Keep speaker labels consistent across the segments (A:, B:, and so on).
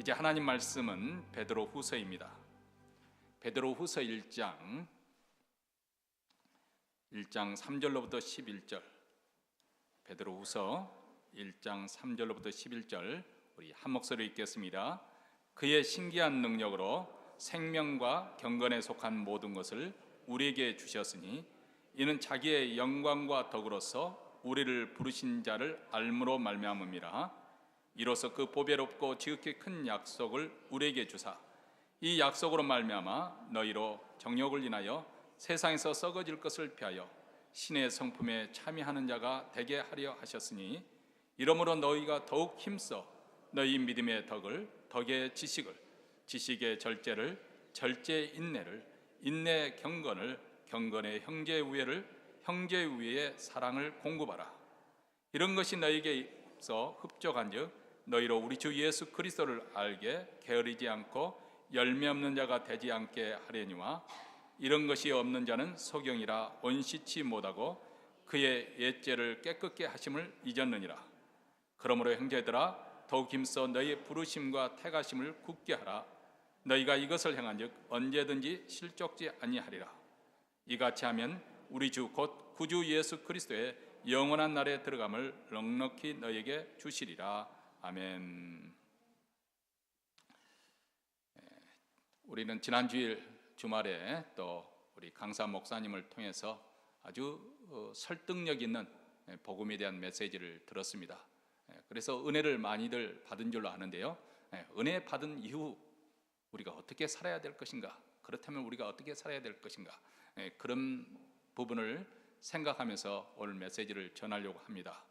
A: 이제 하나님 말씀은 베드로후서입니다. 베드로후서 1장 3절로부터 11절, 베드로후서 1장 3절로부터 11절 우리 한 목소리로 읽겠습니다. 그의 신기한 능력으로 생명과 경건에 속한 모든 것을 우리에게 주셨으니 이는 자기의 영광과 덕으로서 우리를 부르신 자를 알므로 말미암음이라. 이로써 그 보배롭고 지극히 큰 약속을 우리에게 주사 이 약속으로 말미암아 너희로 정욕을 인하여 세상에서 썩어질 것을 피하여 신의 성품에 참여하는 자가 되게 하려 하셨으니, 이러므로 너희가 더욱 힘써 너희 믿음의 덕을, 덕의 지식을, 지식의 절제를, 절제의 인내를, 인내의 경건을, 경건의 형제의 우애를, 형제의 우애의 사랑을 공급하라. 이런 것이 너희에게서 흡족한즉 너희로 우리 주 예수 그리스도를 알게 게으르지 않고 열매 없는 자가 되지 않게 하려니와, 이런 것이 없는 자는 소경이라 원시치 못하고 그의 옛죄를 깨끗게 하심을 잊었느니라. 그러므로 형제들아, 더욱 힘써 너희의 부르심과 택하심을 굳게 하라. 너희가 이것을 행한즉 언제든지 실족지 아니하리라. 이같이 하면 우리 주 곧 구주 예수 그리스도의 영원한 날에 들어감을 넉넉히 너희에게 주시리라. 아멘. 우리는 지난 주일 주말에 또 우리 강사 목사님을 통해서 아주 설득력 있는 복음에 대한 메시지를 들었습니다. 그래서 은혜를 많이들 받은 줄로 아는데요, 은혜 받은 이후 우리가 어떻게 살아야 될 것인가, 그렇다면 우리가 어떻게 살아야 될 것인가, 그런 부분을 생각하면서 오늘 메시지를 전하려고 합니다.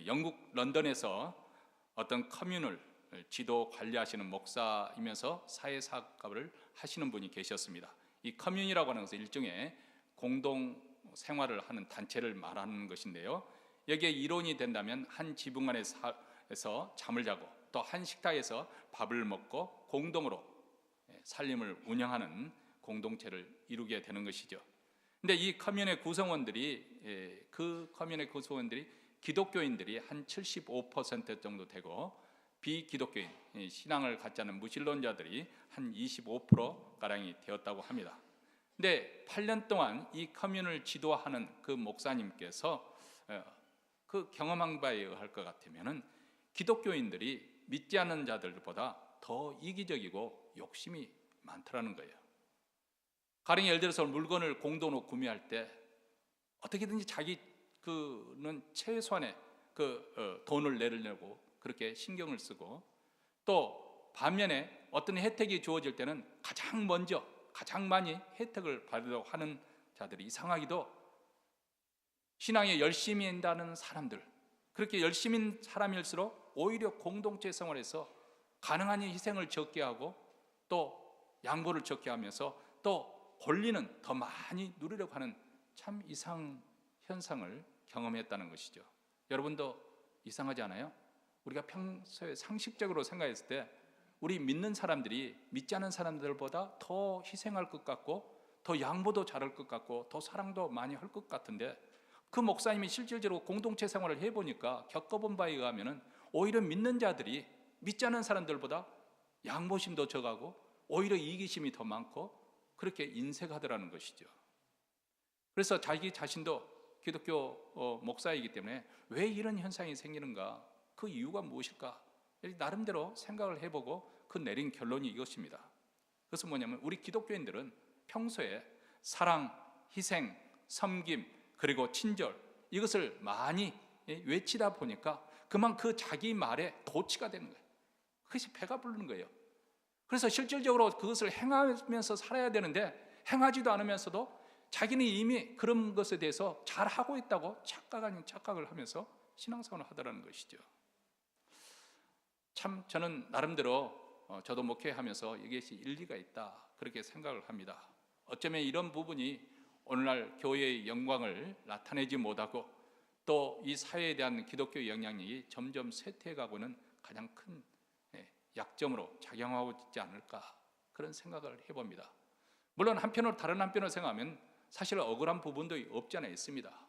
A: 영국 런던에서 어떤 커뮤널 지도 관리하시는 목사이면서 사회사업을 하시는 분이 계셨습니다. 이 커뮤니라고 하는 것은 일종의 공동 생활을 하는 단체를 말하는 것인데요, 여기에 이론이 된다면 한 지붕 안에서 잠을 자고 또 한 식탁에서 밥을 먹고 공동으로 살림을 운영하는 공동체를 이루게 되는 것이죠. 근데 이 커뮤니의 구성원들이 기독교인들이 한 75% 정도 되고, 비기독교인, 신앙을 갖지 않은 무신론자들이 한 25%가량이 되었다고 합니다. 근데 8년 동안 이 커뮤니를 지도하는 그 목사님께서 그 경험한 바에 의할 것 같으면 기독교인들이 믿지 않는 자들보다 더 이기적이고 욕심이 많더라는 거예요. 가령 예를 들어서 물건을 공동으로 구매할 때 어떻게든지 그는 최소한의 돈을 내려고 그렇게 신경을 쓰고, 또 반면에 어떤 혜택이 주어질 때는 가장 먼저 가장 많이 혜택을 받으려고 하는 자들이, 이상하기도 신앙에 열심히 한다는 사람들, 그렇게 열심인 사람일수록 오히려 공동체 생활에서 가능한 희생을 적게 하고 또 양보를 적게 하면서 또 권리는 더 많이 누리려고 하는 참 이상 현상을 경험했다는 것이죠. 여러분도 이상하지 않아요? 우리가 평소에 상식적으로 생각했을 때 우리 믿는 사람들이 믿지 않은 사람들보다 더 희생할 것 같고 더 양보도 잘할 것 같고 더 사랑도 많이 할 것 같은데, 그 목사님이 실질적으로 공동체 생활을 해보니까 겪어본 바에 의하면 오히려 믿는 자들이 믿지 않은 사람들보다 양보심도 적하고 오히려 이기심이 더 많고 그렇게 인색하더라는 것이죠. 그래서 자기 자신도 기독교 목사이기 때문에 왜 이런 현상이 생기는가, 그 이유가 무엇일까, 나름대로 생각을 해보고 그 내린 결론이 이것입니다. 그것은 뭐냐면, 우리 기독교인들은 평소에 사랑, 희생, 섬김, 그리고 친절, 이것을 많이 외치다 보니까 그만 그 자기 말에 도취가 되는 거예요. 그것이 배가 부르는 거예요. 그래서 실질적으로 그것을 행하면서 살아야 되는데 행하지도 않으면서도 자기는 이미 그런 것에 대해서 잘하고 있다고 착각 아닌 착각을 하면서 신앙생활을 하더라는 것이죠. 참 저는 나름대로 저도 목회하면서 이것이 일리가 있다, 그렇게 생각을 합니다. 어쩌면 이런 부분이 오늘날 교회의 영광을 나타내지 못하고 또 이 사회에 대한 기독교 영향력이 점점 쇠퇴해가고는 가장 큰 약점으로 작용하고 있지 않을까, 그런 생각을 해봅니다. 물론 다른 한편으로 생각하면 사실 억울한 부분도 없지 않아 있습니다.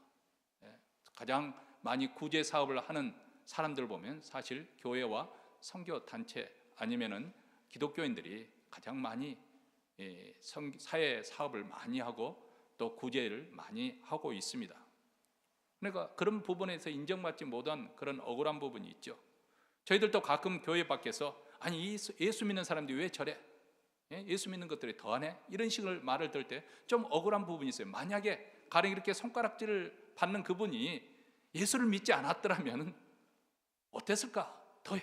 A: 가장 많이 구제 사업을 하는 사람들 보면 사실 교회와 선교 단체 아니면은 기독교인들이 가장 많이 사회 사업을 많이 하고 또 구제를 많이 하고 있습니다. 그러니까 그런 부분에서 인정받지 못한 그런 억울한 부분이 있죠. 저희들도 가끔 교회 밖에서 아니 예수 믿는 사람들이 왜 저래? 예수 믿는 것들이 더하네? 이런 식의 말을 들을 때 좀 억울한 부분이 있어요. 만약에 가령 이렇게 손가락질을 받는 그분이 예수를 믿지 않았더라면 어땠을까? 더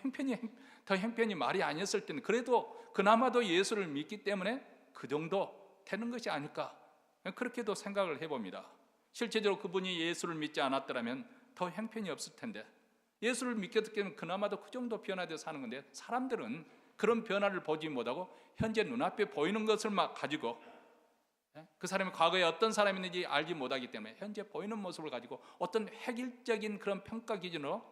A: 형편이 말이 아니었을 때는 그래도 그나마도 예수를 믿기 때문에 그 정도 되는 것이 아닐까? 그렇게도 생각을 해봅니다. 실제적으로 그분이 예수를 믿지 않았더라면 더 형편이 없을 텐데 예수를 믿게 되면 그나마도 그 정도 변화되어 사는 건데 사람들은 그런 변화를 보지 못하고 현재 눈앞에 보이는 것을 막 가지고 그 사람이 과거에 어떤 사람인지 알지 못하기 때문에 현재 보이는 모습을 가지고 어떤 획일적인 그런 평가 기준으로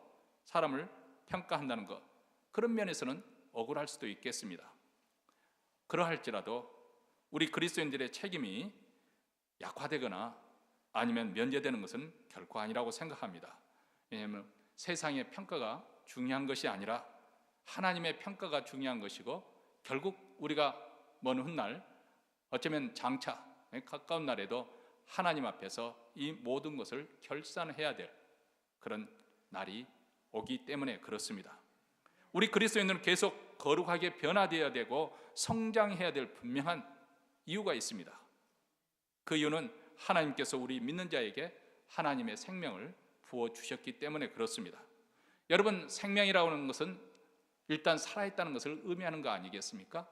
A: 사람을 평가한다는 것, 그런 면에서는 억울할 수도 있겠습니다. 그러할지라도 우리 그리스도인들의 책임이 약화되거나 아니면 면제되는 것은 결코 아니라고 생각합니다. 왜냐하면 세상의 평가가 중요한 것이 아니라 하나님의 평가가 중요한 것이고 결국 우리가 먼 훗날 어쩌면 장차 가까운 날에도 하나님 앞에서 이 모든 것을 결산해야 될 그런 날이 오기 때문에 그렇습니다. 우리 그리스도인들은 계속 거룩하게 변화되어야 되고 성장해야 될 분명한 이유가 있습니다. 그 이유는 하나님께서 우리 믿는 자에게 하나님의 생명을 부어주셨기 때문에 그렇습니다. 여러분, 생명이라고 하는 것은 일단 살아있다는 것을 의미하는 거 아니겠습니까?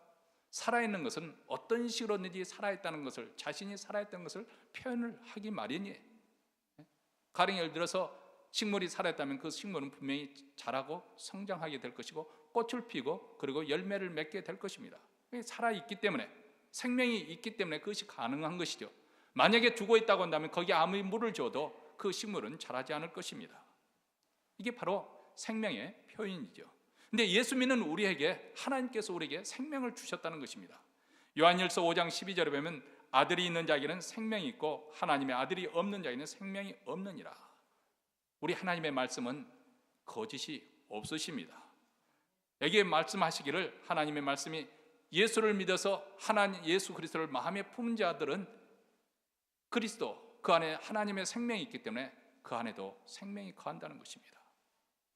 A: 살아있는 것은 어떤 식으로든지 살아있다는 것을, 자신이 살아있다는 것을 표현을 하기 마련이에요. 가령 예를 들어서 식물이 살아있다면 그 식물은 분명히 자라고 성장하게 될 것이고 꽃을 피고 그리고 열매를 맺게 될 것입니다. 살아있기 때문에, 생명이 있기 때문에 그것이 가능한 것이죠. 만약에 죽어 있다고 한다면 거기에 아무리 물을 줘도 그 식물은 자라지 않을 것입니다. 이게 바로 생명의 표현이죠. 근데 예수 믿는 우리에게 하나님께서 우리에게 생명을 주셨다는 것입니다. 요한일서 5장 12절에 보면 아들이 있는 자에게는 생명이 있고 하나님의 아들이 없는 자에게는 생명이 없느니라. 우리 하나님의 말씀은 거짓이 없으십니다. 여기에 말씀하시기를, 하나님의 말씀이 예수를 믿어서 하나님 예수 그리스도를 마음에 품은 자들은 그리스도 그 안에 하나님의 생명이 있기 때문에 그 안에도 생명이 거한다는 것입니다.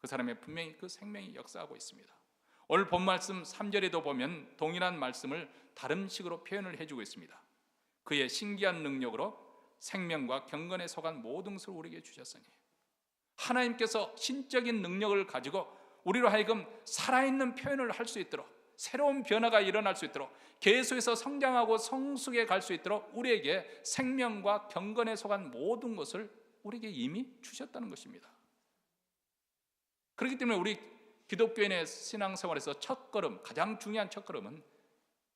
A: 그 사람의 분명히 그 생명이 역사하고 있습니다. 오늘 본 말씀 3절에도 보면 동일한 말씀을 다른 식으로 표현을 해주고 있습니다. 그의 신기한 능력으로 생명과 경건에 속한 모든 것을 우리에게 주셨으니, 하나님께서 신적인 능력을 가지고 우리로 하여금 살아있는 표현을 할 수 있도록, 새로운 변화가 일어날 수 있도록, 계속해서 성장하고 성숙해 갈 수 있도록 우리에게 생명과 경건에 속한 모든 것을 우리에게 이미 주셨다는 것입니다. 그렇기 때문에 우리 기독교인의 신앙생활에서 첫걸음, 가장 중요한 첫걸음은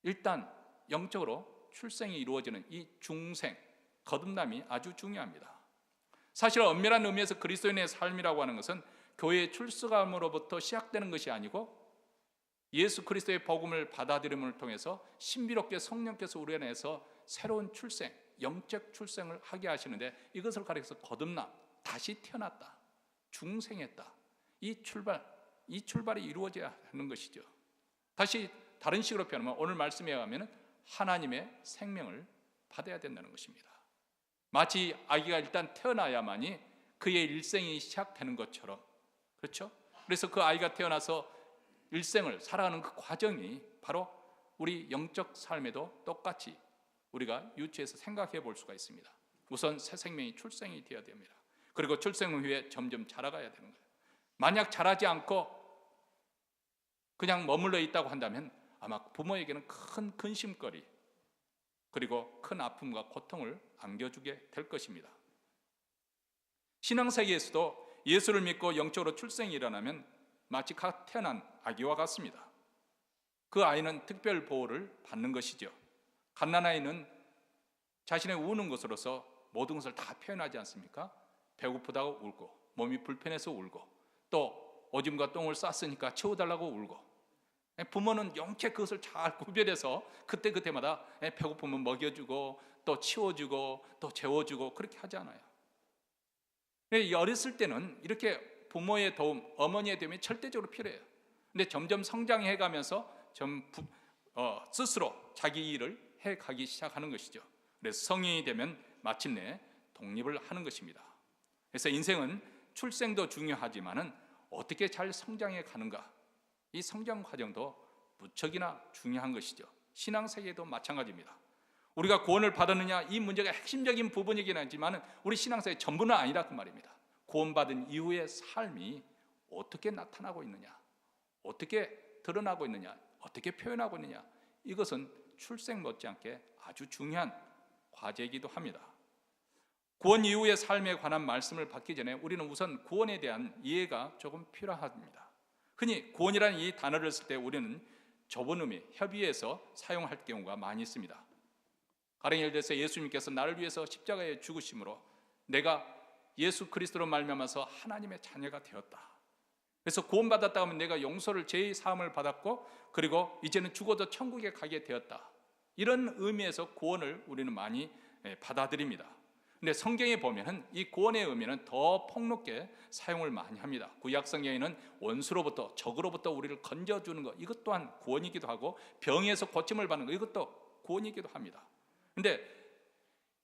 A: 일단 영적으로 출생이 이루어지는 이 중생, 거듭남이 아주 중요합니다. 사실 엄밀한 의미에서 그리스도인의 삶이라고 하는 것은 교회의 출석함으로부터 시작되는 것이 아니고 예수 그리스도의 복음을 받아들임을 통해서 신비롭게 성령께서 우리 안에서 새로운 출생, 영적 출생을 하게 하시는데, 이것을 가리켜서 거듭남, 다시 태어났다, 중생했다, 이 출발이 이루어져야 하는 것이죠. 다시 다른 식으로 표현하면 오늘 말씀에 의하면 하나님의 생명을 받아야 된다는 것입니다. 마치 아기가 일단 태어나야만이 그의 일생이 시작되는 것처럼, 그렇죠? 그래서 그 아이가 태어나서 일생을 살아가는 그 과정이 바로 우리 영적 삶에도 똑같이 우리가 유치해서 생각해 볼 수가 있습니다. 우선 새 생명이 출생이 되어야 됩니다. 그리고 출생 후에 점점 자라가야 되는 거예요. 만약 자라지 않고 그냥 머물러 있다고 한다면 아마 부모에게는 큰 근심거리, 그리고 큰 아픔과 고통을 안겨주게 될 것입니다. 신앙세계에서도 예수를 믿고 영적으로 출생이 일어나면 마치 갓 태어난 아기와 같습니다. 그 아이는 특별 보호를 받는 것이죠. 갓난아이는 자신의 우는 것으로서 모든 것을 다 표현하지 않습니까? 배고프다고 울고, 몸이 불편해서 울고, 또 오줌과 똥을 쌌으니까 채워달라고 울고, 부모는 영체 그것을 잘 구별해서 그때마다 배고프면 먹여주고 또 치워주고 또 재워주고 그렇게 하지 않아요. 어렸을 때는 이렇게 부모의 도움, 어머니의 도움이 절대적으로 필요해요. 근데 점점 성장해 가면서 스스로 자기 일을 해 가기 시작하는 것이죠. 그래서 성인이 되면 마침내 독립을 하는 것입니다. 그래서 인생은 출생도 중요하지만은 어떻게 잘 성장해 가는가, 이 성장 과정도 무척이나 중요한 것이죠. 신앙세계도 마찬가지입니다. 우리가 구원을 받았느냐, 이 문제가 핵심적인 부분이긴 하지만 우리 신앙생활의 전부는 아니라 그 말입니다. 구원받은 이후의 삶이 어떻게 나타나고 있느냐, 어떻게 드러나고 있느냐, 어떻게 표현하고 있느냐, 이것은 출생 못지않게 아주 중요한 과제이기도 합니다. 구원 이후의 삶에 관한 말씀을 받기 전에 우리는 우선 구원에 대한 이해가 조금 필요합니다. 흔히 구원이라는 이 단어를 쓸 때 우리는 좁은 의미, 협의해서 사용할 경우가 많이 있습니다. 가령 예를 들어서 예수님께서 나를 위해서 십자가에 죽으심으로 내가 예수 그리스도로 말미암아서 하나님의 자녀가 되었다. 그래서 구원받았다 하면 내가 용서를, 죄의 사함을 받았고, 그리고 이제는 죽어도 천국에 가게 되었다. 이런 의미에서 구원을 우리는 많이 받아들입니다. 근데 성경에 보면은 이 구원의 의미는 더 폭넓게 사용을 많이 합니다. 구약 성경에는 원수로부터, 적으로부터 우리를 건져주는 것, 이것 또한 구원이기도 하고, 병에서 고침을 받는 것, 이것도 구원이기도 합니다. 근데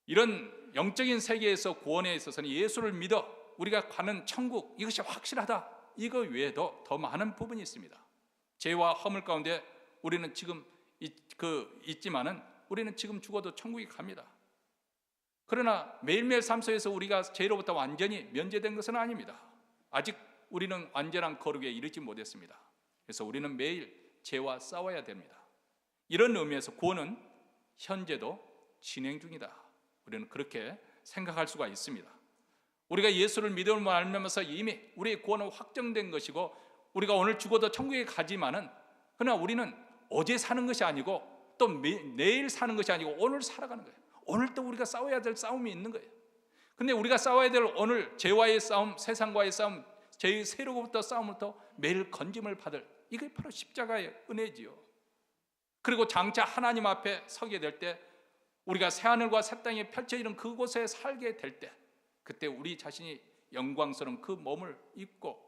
A: 이런 영적인 세계에서 구원에 있어서는 예수를 믿어 우리가 가는 천국, 이것이 확실하다, 이거 외에도 더 많은 부분이 있습니다. 죄와 허물 가운데 우리는 지금 있지만은 우리는 지금 죽어도 천국에 갑니다. 그러나 매일매일 삶 속에서 우리가 죄로부터 완전히 면제된 것은 아닙니다. 아직 우리는 완전한 거룩에 이르지 못했습니다. 그래서 우리는 매일 죄와 싸워야 됩니다. 이런 의미에서 구원은 현재도 진행 중이다. 우리는 그렇게 생각할 수가 있습니다. 우리가 예수를 믿음으로 알면서 이미 우리의 구원은 확정된 것이고, 우리가 오늘 죽어도 천국에 가지만은, 그러나 우리는 어제 사는 것이 아니고 또 내일 사는 것이 아니고 오늘 살아가는 거예요. 오늘 또 우리가 싸워야 될 싸움이 있는 거예요. 근데 우리가 싸워야 될 오늘 죄와의 싸움, 세상과의 싸움, 죄의 세로부터 싸움부터 매일 건짐을 받을, 이게 바로 십자가의 은혜지요. 그리고 장차 하나님 앞에 서게 될 때, 우리가 새하늘과 새 땅에 펼쳐지는 그곳에 살게 될 때, 그때 우리 자신이 영광스러운 그 몸을 입고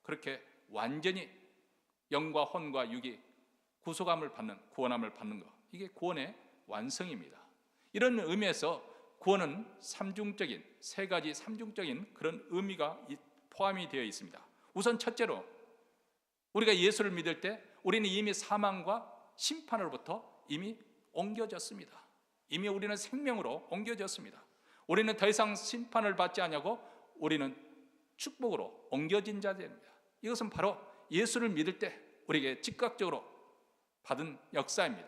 A: 그렇게 완전히 영과 혼과 육이 구속함을 받는, 구원함을 받는 것, 이게 구원의 완성입니다. 이런 의미에서 구원은 삼중적인, 세 가지 삼중적인 그런 의미가 포함이 되어 있습니다. 우선 첫째로, 우리가 예수를 믿을 때 우리는 이미 사망과 심판으로부터 이미 옮겨졌습니다. 이미 우리는 생명으로 옮겨졌습니다. 우리는 더 이상 심판을 받지 않냐고, 우리는 축복으로 옮겨진 자들입니다. 이것은 바로 예수를 믿을 때 우리에게 즉각적으로 받은 역사입니다.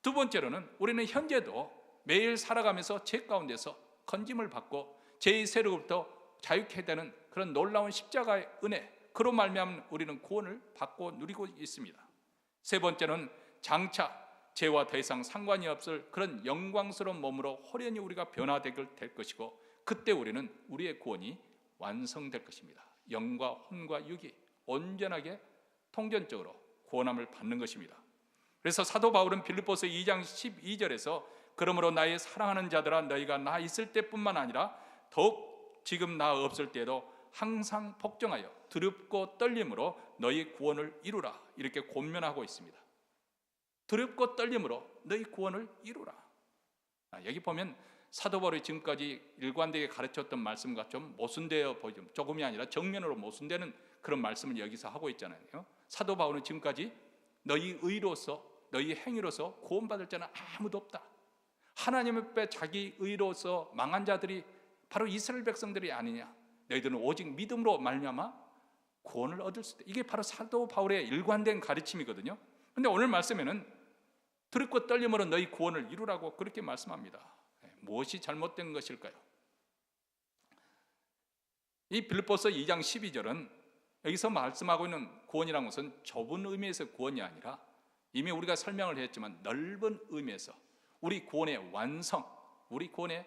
A: 두 번째로는 우리는 현재도 매일 살아가면서 죄 가운데서 건짐을 받고 죄의 세력으로부터 자유케 되는 그런 놀라운 십자가의 은혜, 그로 말미암아 우리는 구원을 받고 누리고 있습니다. 세 번째는 장차 죄와 더 이상 상관이 없을 그런 영광스러운 몸으로 호련히 우리가 변화되게 될 것이고, 그때 우리는 우리의 구원이 완성될 것입니다. 영과 혼과 육이 온전하게 통전적으로 구원함을 받는 것입니다. 그래서 사도 바울은 빌립보서 2장 12절에서 그러므로 나의 사랑하는 자들아, 너희가 나 있을 때뿐만 아니라 더욱 지금 나 없을 때도 항상 복종하여 두렵고 떨림으로 너희 구원을 이루라, 이렇게 권면하고 있습니다. 두렵고 떨림으로 너희 구원을 이루라. 여기 보면 사도 바울이 지금까지 일관되게 가르쳤던 말씀과 좀 모순되어 보이죠. 조금이 아니라 정면으로 모순되는 그런 말씀을 여기서 하고 있잖아요. 사도 바울은 지금까지 너희 의로서, 너희 행위로서 구원받을 자는 아무도 없다. 하나님 앞에 자기 의로서 망한 자들이 바로 이스라엘 백성들이 아니냐. 너희들은 오직 믿음으로 말미암아 구원을 얻을 수 있다. 이게 바로 사도 바울의 일관된 가르침이거든요. 그런데 오늘 말씀에는 두렵고 떨림으로 너희 구원을 이루라고 그렇게 말씀합니다. 무엇이 잘못된 것일까요? 이 빌립보서 2장 12절은 여기서 말씀하고 있는 구원이라는 것은 좁은 의미에서 구원이 아니라 이미 우리가 설명을 했지만 넓은 의미에서 우리 구원의 완성, 우리 구원의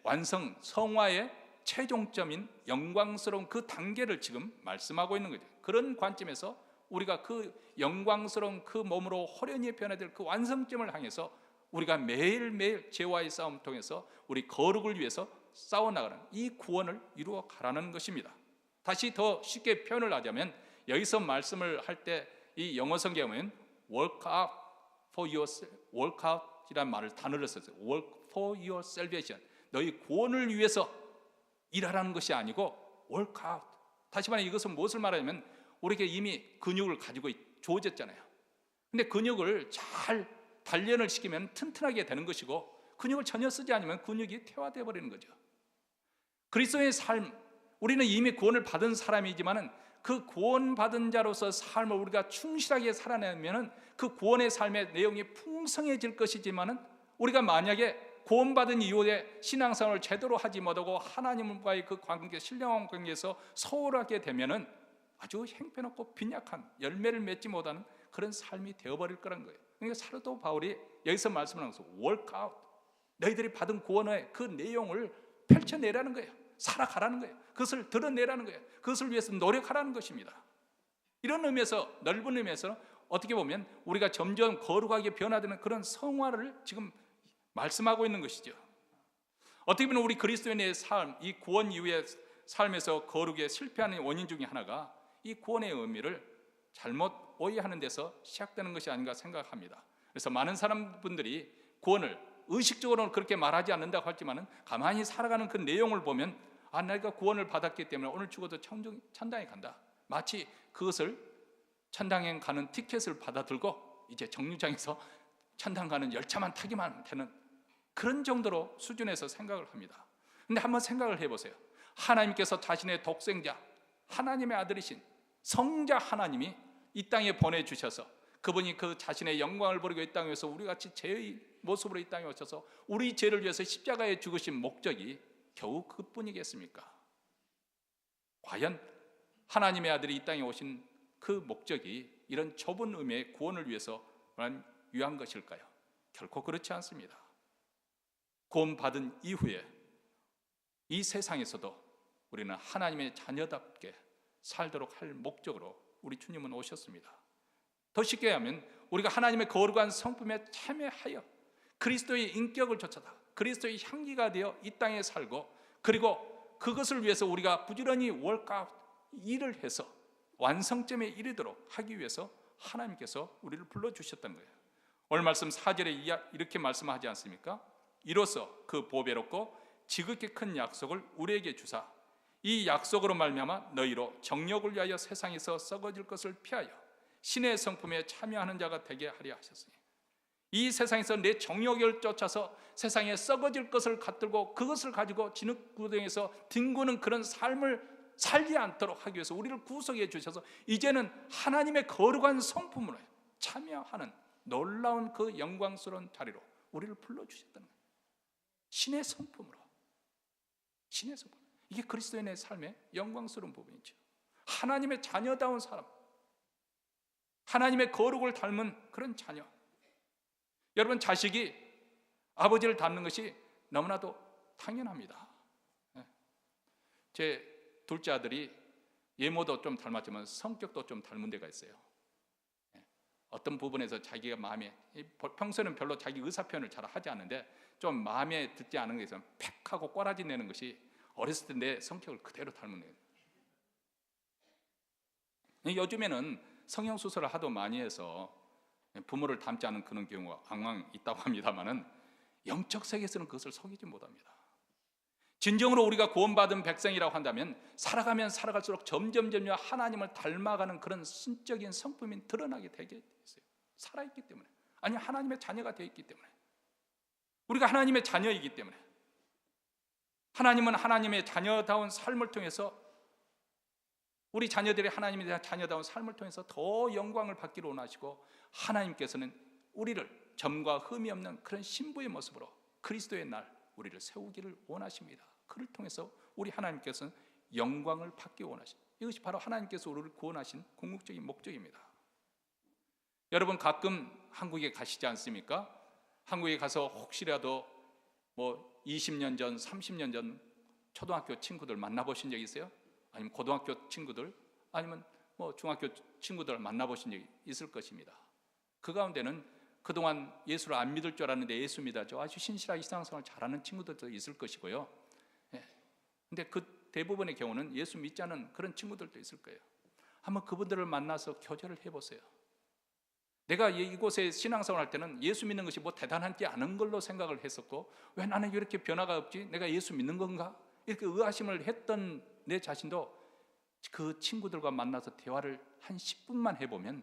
A: 완성, 성화의 최종점인 영광스러운 그 단계를 지금 말씀하고 있는 거죠. 그런 관점에서 우리가 그 영광스러운 그 몸으로 호련히 변화될 그 완성점을 향해서 우리가 매일매일 죄와의 싸움 통해서 우리 거룩을 위해서 싸워나가는 이 구원을 이루어 가라는 것입니다. 다시 더 쉽게 표현을 하자면 여기서 말씀을 할 때 이 영어 성경에 보면 work out for your work out이라는 말을 단어를 썼어요. work for your salvation. 너희 구원을 위해서 일하라는 것이 아니고 work out. 다시 말해 이것은 무엇을 말하냐면 우리에게 이미 근육을 가지고 주어졌잖아요. 근데 근육을 잘 단련을 시키면 튼튼하게 되는 것이고 근육을 전혀 쓰지 않으면 근육이 퇴화되어 버리는 거죠. 그리스도의 삶, 우리는 이미 구원을 받은 사람이지만은 그 구원받은 자로서 삶을 우리가 충실하게 살아내면 그 구원의 삶의 내용이 풍성해질 것이지만은 우리가 만약에 구원받은 이후에 신앙생활을 제대로 하지 못하고 하나님과의 그 관계, 신령한 관계에서 소홀하게 되면은 아주 형편없고 빈약한 열매를 맺지 못하는 그런 삶이 되어버릴 거란 거예요. 그러니까 사도 바울이 여기서 말씀을 하면서 work out, 너희들이 받은 구원의 그 내용을 펼쳐내라는 거예요. 살아가라는 거예요. 그것을 드러내라는 거예요. 그것을 위해서 노력하라는 것입니다. 이런 의미에서, 넓은 의미에서 어떻게 보면 우리가 점점 거룩하게 변화되는 그런 성화를 지금 말씀하고 있는 것이죠. 어떻게 보면 우리 그리스도인의 삶, 이 구원 이후의 삶에서 거룩에 실패하는 원인 중에 하나가 이 구원의 의미를 잘못 오해하는 데서 시작되는 것이 아닌가 생각합니다. 그래서 많은 사람분들이 구원을 의식적으로는 그렇게 말하지 않는다고 하지만은 가만히 살아가는 그 내용을 보면 내가 구원을 받았기 때문에 오늘 죽어도 천당에 간다. 마치 그것을 천당에 가는 티켓을 받아들고 이제 정류장에서 천당 가는 열차만 타기만 되는 그런 정도로 수준에서 생각을 합니다. 근데 한번 생각을 해보세요. 하나님께서 자신의 독생자, 하나님의 아들이신 성자 하나님이 이 땅에 보내주셔서 그분이 그 자신의 영광을 버리고 이 땅에 오셔서 우리같이 죄의 모습으로 이 땅에 오셔서 우리 죄를 위해서 십자가에 죽으신 목적이 겨우 그뿐이겠습니까? 과연 하나님의 아들이 이 땅에 오신 그 목적이 이런 좁은 의미의 구원을 위해서만 위한 것일까요? 결코 그렇지 않습니다. 구원받은 이후에 이 세상에서도 우리는 하나님의 자녀답게 살도록 할 목적으로 우리 주님은 오셨습니다. 더 쉽게 하면 우리가 하나님의 거룩한 성품에 참여하여 그리스도의 인격을 좇아다 그리스도의 향기가 되어 이 땅에 살고 그리고 그것을 위해서 우리가 부지런히 월크아웃 일을 해서 완성점에 이르도록 하기 위해서 하나님께서 우리를 불러주셨던 거예요. 오늘 말씀 4절에 이렇게 말씀하지 않습니까? 이로써 그 보배롭고 지극히 큰 약속을 우리에게 주사 이 약속으로 말미암아 너희로 정욕을 위하여 세상에서 썩어질 것을 피하여 신의 성품에 참여하는 자가 되게 하려 하셨으니 이 세상에서 내 정욕을 쫓아서 세상에 썩어질 것을 갖들고 그것을 가지고 진흙구덩이에서 뒹구는 그런 삶을 살지 않도록 하기 위해서 우리를 구속해 주셔서 이제는 하나님의 거룩한 성품으로 참여하는 놀라운 그 영광스러운 자리로 우리를 불러주셨다는 거예요. 신의 성품으로. 신의 성품. 이게 그리스도인의 삶의 영광스러운 부분이죠. 하나님의 자녀다운 사람, 하나님의 거룩을 닮은 그런 자녀. 여러분, 자식이 아버지를 닮는 것이 너무나도 당연합니다. 제 둘째 아들이 외모도 좀 닮았지만 성격도 좀 닮은 데가 있어요. 어떤 부분에서 자기가 마음에, 평소에는 별로 자기 의사 표현을 잘 하지 않는데 좀 마음에 듣지 않은 게 있으면 팩 하고 꼬라지 내는 것이 어렸을 때 내 성격을 그대로 닮은 거예요. 요즘에는 성형수술을 하도 많이 해서 부모를 닮지 않은 그런 경우가 왕왕 있다고 합니다만은 영적 세계에서는 그것을 속이지 못합니다. 진정으로 우리가 구원받은 백성이라고 한다면 살아가면 살아갈수록 점점 하나님을 닮아가는 그런 신적인 성품이 드러나게 되게 있어요. 살아있기 때문에, 아니 하나님의 자녀가 되어 있기 때문에, 우리가 하나님의 자녀이기 때문에, 하나님은 하나님의 자녀다운 삶을 통해서 우리 자녀들이 하나님에 대한 자녀다운 삶을 통해서 더 영광을 받기를 원하시고 하나님께서는 우리를 점과 흠이 없는 그런 신부의 모습으로 그리스도의 날 우리를 세우기를 원하십니다. 그를 통해서 우리 하나님께서는 영광을 받기 원하십니다. 이것이 바로 하나님께서 우리를 구원하신 궁극적인 목적입니다. 여러분, 가끔 한국에 가시지 않습니까? 한국에 가서 혹시라도 20년 전, 30년 전 초등학교 친구들 만나보신 적 있어요? 아니면 고등학교 친구들, 아니면 중학교 친구들 만나보신 적이 있을 것입니다. 그 가운데는 그동안 예수를 안 믿을 줄 알았는데 예수 믿어죠. 아주 신실하게 신앙생활 잘하는 친구들도 있을 것이고요. 근데 그 대부분의 경우는 예수 믿지 않은 그런 친구들도 있을 거예요. 한번 그분들을 만나서 교제를 해보세요. 내가 이곳에 신앙생활 할 때는 예수 믿는 것이 뭐 대단하지 않은 걸로 생각을 했었고, 왜 나는 이렇게 변화가 없지? 내가 예수 믿는 건가? 이렇게 의아심을 했던 내 자신도 그 친구들과 만나서 대화를 한 10분만 해보면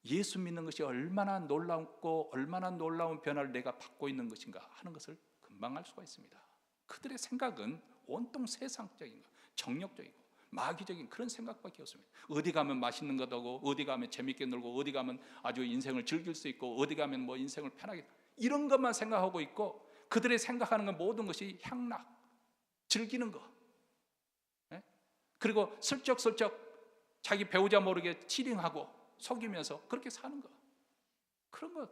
A: 예수 믿는 것이 얼마나 놀랍고 얼마나 놀라운 변화를 내가 받고 있는 것인가 하는 것을 금방 알 수가 있습니다. 그들의 생각은 온통 세상적인 것, 정력적인 것, 마귀적인 그런 생각밖에 없습니다. 어디 가면 맛있는 것 하고, 어디 가면 재밌게 놀고, 어디 가면 아주 인생을 즐길 수 있고, 어디 가면 뭐 인생을 편하게, 이런 것만 생각하고 있고, 그들의 생각하는 건 모든 것이 향락, 즐기는 것, 그리고 슬쩍슬쩍 자기 배우자 모르게 치링하고 속이면서 그렇게 사는 것, 그런 것,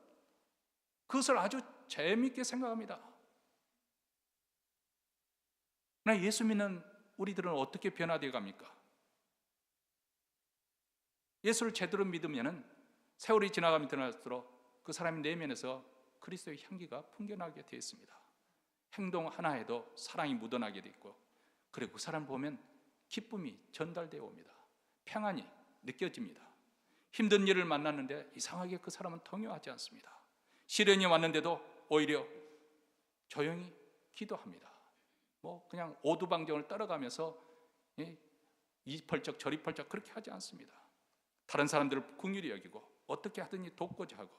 A: 그것을 아주 재미있게 생각합니다. 그러나 예수 믿는 우리들은 어떻게 변화되어 갑니까? 예수를 제대로 믿으면 세월이 지나가면 지날수록 그 사람의 내면에서 그리스도의 향기가 풍겨나게 되어 있습니다. 행동 하나에도 사랑이 묻어나게 되어 있고, 그리고 그 사람 보면 기쁨이 전달되어 옵니다. 평안이 느껴집니다. 힘든 일을 만났는데 이상하게 그 사람은 동요하지 않습니다. 시련이 왔는데도 오히려 조용히 기도합니다. 뭐 그냥 오두방정을 따라가면서 이 펄쩍 저리 펄쩍 그렇게 하지 않습니다. 다른 사람들을 긍휼히 여기고 어떻게 하든지 돕고자 하고,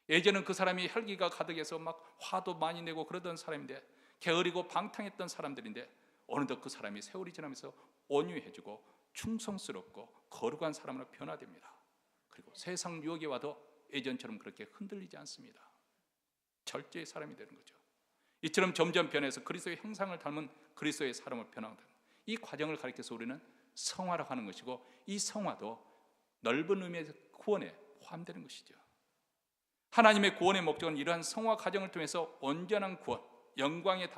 A: 예전은 그 사람이 혈기가 가득해서 막 화도 많이 내고 그러던 사람인데, 게으르고 방탕했던 사람들인데, 어느덧 그 사람이 세월이 지나면서 온유해지고 충성스럽고 거룩한 사람으로 변화됩니다. 그리고 세상 유혹에 와도 예전처럼 그렇게 흔들리지 않습니다. 절제의 사람이 되는 거죠. 이처럼 점점 변해서 그리스도의 형상을 닮은 그리스도의 사람을 변화하는, 이 과정을 가리켜서 우리는 성화라고 하는 것이고, 이 성화도 넓은 의미에서 구원에 포함되는 것이죠. 하나님의 구원의 목적은 이러한 성화 과정을 통해서 온전한 구원, 영광의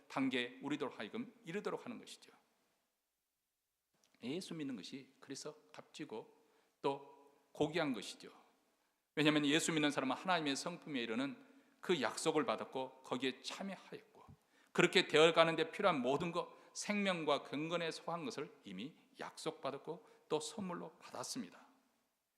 A: 단계에 우리들 하여금 이르도록 하는 것이죠. 예수 믿는 것이 그래서 값지고 또 고귀한 것이죠. 왜냐하면 예수 믿는 사람은 하나님의 성품에 이르는 그 약속을 받았고 거기에 참여하였고, 그렇게 되어가는 데 필요한 모든 것, 생명과 경건에 속한 것을 이미 약속받았고 또 선물로 받았습니다.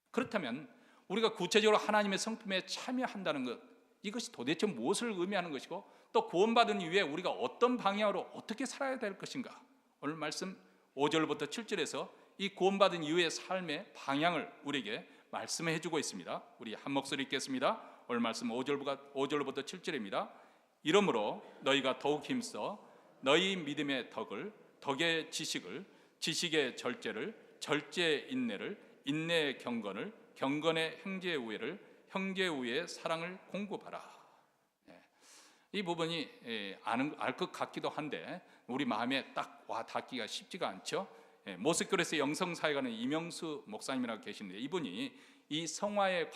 A: 그렇다면 우리가 구체적으로 하나님의 성품에 참여한다는 것, 이것이 도대체 무엇을 의미하는 것이고, 또 구원받은 이후에 우리가 어떤 방향으로 어떻게 살아야 될 것인가, 오늘 말씀 5절부터 7절에서 이 구원받은 이후의 삶의 방향을 우리에게 말씀해 주고 있습니다. 우리 한 목소리 읽겠습니다. 오늘 말씀 5절부터 7절입니다. 이러므로 너희가 더욱 힘써 너희 믿음의 덕을, 덕의 지식을, 지식의 절제를, 절제의 인내를, 인내의 경건을, 경건의 형제의 우애를, 형제의 우애의 사랑을 공급하라. 이 부분이 알 것 같기도 한데 우리 마음에 딱 와 닿기가 쉽지가 않죠. 모스교회에서 영성사역하는 이명수 목사님이라고 계시는데, 이분이 이 성화의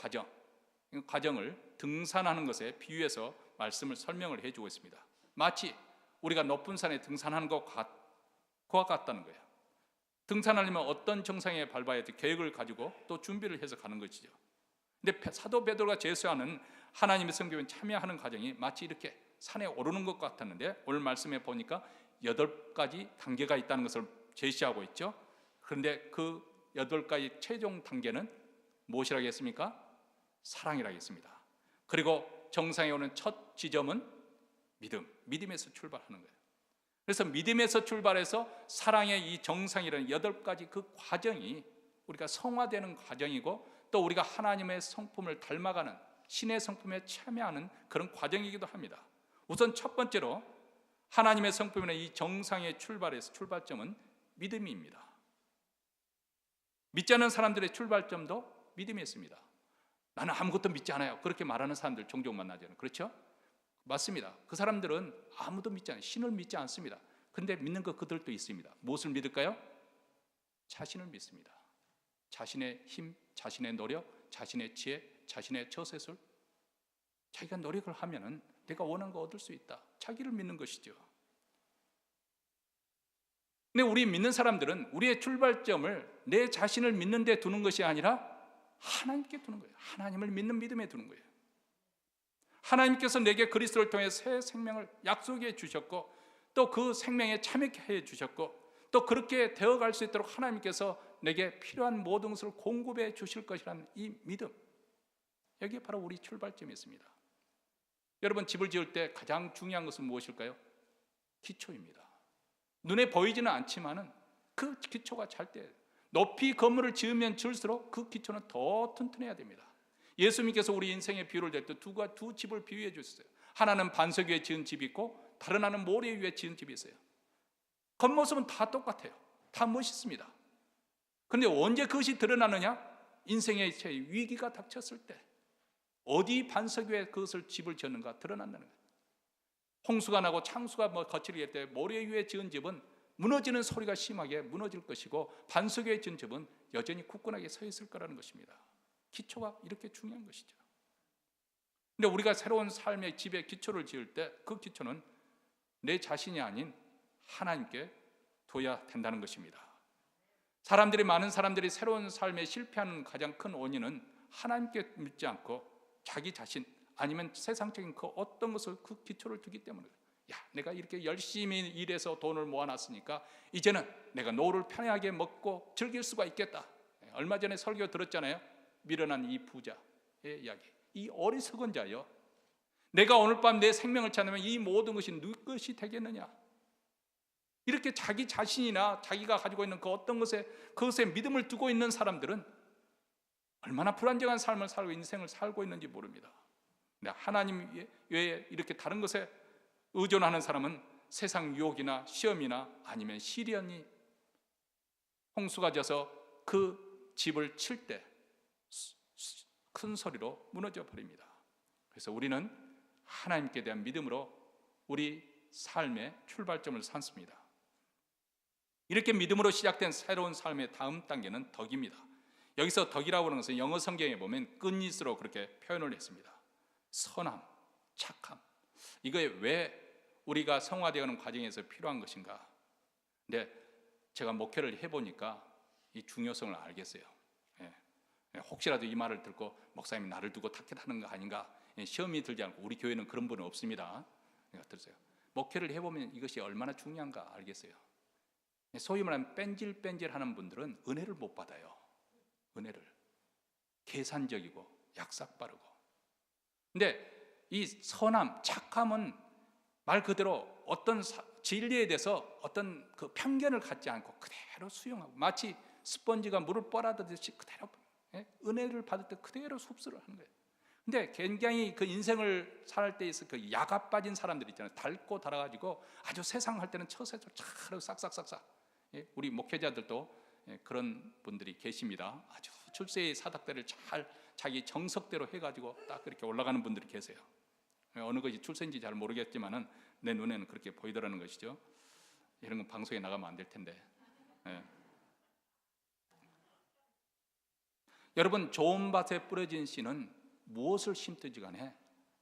A: 과정을 등산하는 것에 비유해서 말씀을 설명을 해주고 있습니다. 마치 우리가 높은 산에 등산하는 것과 같다는 거예요. 등산하려면 어떤 정상에 밟아야 돼 계획을 가지고 또 준비를 해서 가는 것이죠. 근데 사도 베드로가 제시하는 하나님의 성경에 참여하는 과정이 마치 이렇게 산에 오르는 것 같았는데, 오늘 말씀에 보니까 8가지 단계가 있다는 것을 제시하고 있죠. 그런데 그 8가지 최종 단계는 무엇이라고 했습니까? 사랑이라고 했습니다. 그리고 정상에 오는 첫 지점은 믿음에서 출발하는 거예요. 그래서 믿음에서 출발해서 사랑의 이 정상이라는 8가지 그 과정이 우리가 성화되는 과정이고, 또 우리가 하나님의 성품을 닮아가는 신의 성품에 참여하는 그런 과정이기도 합니다. 우선 첫 번째로 하나님의 성품이라는 이 정상의 출발점은 믿음입니다. 믿지 않는 사람들의 출발점도 믿음이 있습니다. 나는 아무것도 믿지 않아요, 그렇게 말하는 사람들 종종 만나잖아요. 그렇죠? 맞습니다. 그 사람들은 아무도 믿지 않아요. 신을 믿지 않습니다. 근데 믿는 거 그들도 있습니다. 무엇을 믿을까요? 자신을 믿습니다. 자신의 힘, 자신의 노력, 자신의 지혜, 자신의 처세술, 자기가 노력을 하면은 내가 원하는 거 얻을 수 있다, 자기를 믿는 것이죠. 근데 우리 믿는 사람들은 우리의 출발점을 내 자신을 믿는 데 두는 것이 아니라 하나님께 두는 거예요. 하나님을 믿는 믿음에 두는 거예요. 하나님께서 내게 그리스도를 통해 새 생명을 약속해 주셨고, 또 그 생명에 참여해 주셨고, 또 그렇게 되어갈 수 있도록 하나님께서 내게 필요한 모든 것을 공급해 주실 것이라는 이 믿음, 여기에 바로 우리 출발점이 있습니다. 여러분, 집을 지을 때 가장 중요한 것은 무엇일까요? 기초입니다. 눈에 보이지는 않지만은 그 기초가 잘 때, 높이 건물을 지으면 지을수록 그 기초는 더 튼튼해야 됩니다. 예수님께서 우리 인생의 비유를 댈 때 두 집을 비유해 주셨어요. 하나는 반석 위에 지은 집이 있고 다른 하나는 모래 위에 지은 집이 있어요. 겉모습은 다 똑같아요. 다 멋있습니다. 그런데 언제 그것이 드러나느냐? 인생의 위기가 닥쳤을 때 어디 반석 위에 그것을 집을 지었는가 드러난다는 거예요. 홍수가 나고 창수가 거칠게 때 모래 위에 지은 집은 무너지는 소리가 심하게 무너질 것이고 반석 위에 지은 집은 여전히 굳건하게 서 있을 거라는 것입니다. 기초가 이렇게 중요한 것이죠. 근데 우리가 새로운 삶의 집의 기초를 지을 때 그 기초는 내 자신이 아닌 하나님께 둬야 된다는 것입니다. 많은 사람들이 새로운 삶에 실패하는 가장 큰 원인은 하나님께 묻지 않고 자기 자신 아니면 세상적인 그 어떤 것을 그 기초를 두기 때문에, 내가 이렇게 열심히 일해서 돈을 모아놨으니까 이제는 내가 노후를 편하게 먹고 즐길 수가 있겠다. 얼마 전에 설교 들었잖아요. 미련한 이 부자의 이야기. 이 어리석은 자여, 내가 오늘 밤 내 생명을 찾으면 이 모든 것이 누구 것이 되겠느냐. 이렇게 자기 자신이나 자기가 가지고 있는 그 어떤 그것에 믿음을 두고 있는 사람들은 얼마나 불안정한 삶을 살고 인생을 살고 있는지 모릅니다. 근데 하나님 외에 이렇게 다른 것에 의존하는 사람은 세상 유혹이나 시험이나 아니면 시련이 홍수가 져서 그 집을 칠 때 큰 소리로 무너져 버립니다. 그래서 우리는 하나님께 대한 믿음으로 우리 삶의 출발점을 삼습니다. 이렇게 믿음으로 시작된 새로운 삶의 다음 단계는 덕입니다. 여기서 덕이라고 하는 것은 영어 성경에 보면 goodness로 그렇게 표현을 했습니다. 선함, 착함. 이거에 왜 우리가 성화되어가는 과정에서 필요한 것인가? 근데 제가 목회를 해보니까 이 중요성을 알겠어요. 혹시라도 이 말을 듣고 목사님이 나를 두고 탁켓하는 거 아닌가? 시험이 들지 않고, 우리 교회는 그런 분은 없습니다. 들으세요. 목회를 해보면 이것이 얼마나 중요한가 알겠어요. 소위 말하면 뺀질뺀질하는 분들은 은혜를 못 받아요. 은혜를. 계산적이고 약삭빠르고. 근데 이 선함, 착함은 말 그대로 어떤 진리에 대해서 어떤 그 편견을 갖지 않고 그대로 수용하고, 마치 스펀지가 물을 빨아들듯이 그대로 은혜를 받을 때 그대로 흡수를 하는 거예요. 근데 굉장히 그 인생을 살 때 있어 그 야가 빠진 사람들 있잖아요. 닳고 달아가지고 아주 세상 할 때는 처세서 잘 싹싹싹싹. 우리 목회자들도 그런 분들이 계십니다. 아주 출세의 사닥대를 잘 자기 정석대로 해가지고 딱 그렇게 올라가는 분들이 계세요. 어느 것이 출세인지 잘 모르겠지만은 내 눈에는 그렇게 보이더라는 것이죠. 이런 건 방송에 나가면 안 될 텐데. 여러분, 좋은 밭에 뿌려진 씨는 무엇을 심든지 간에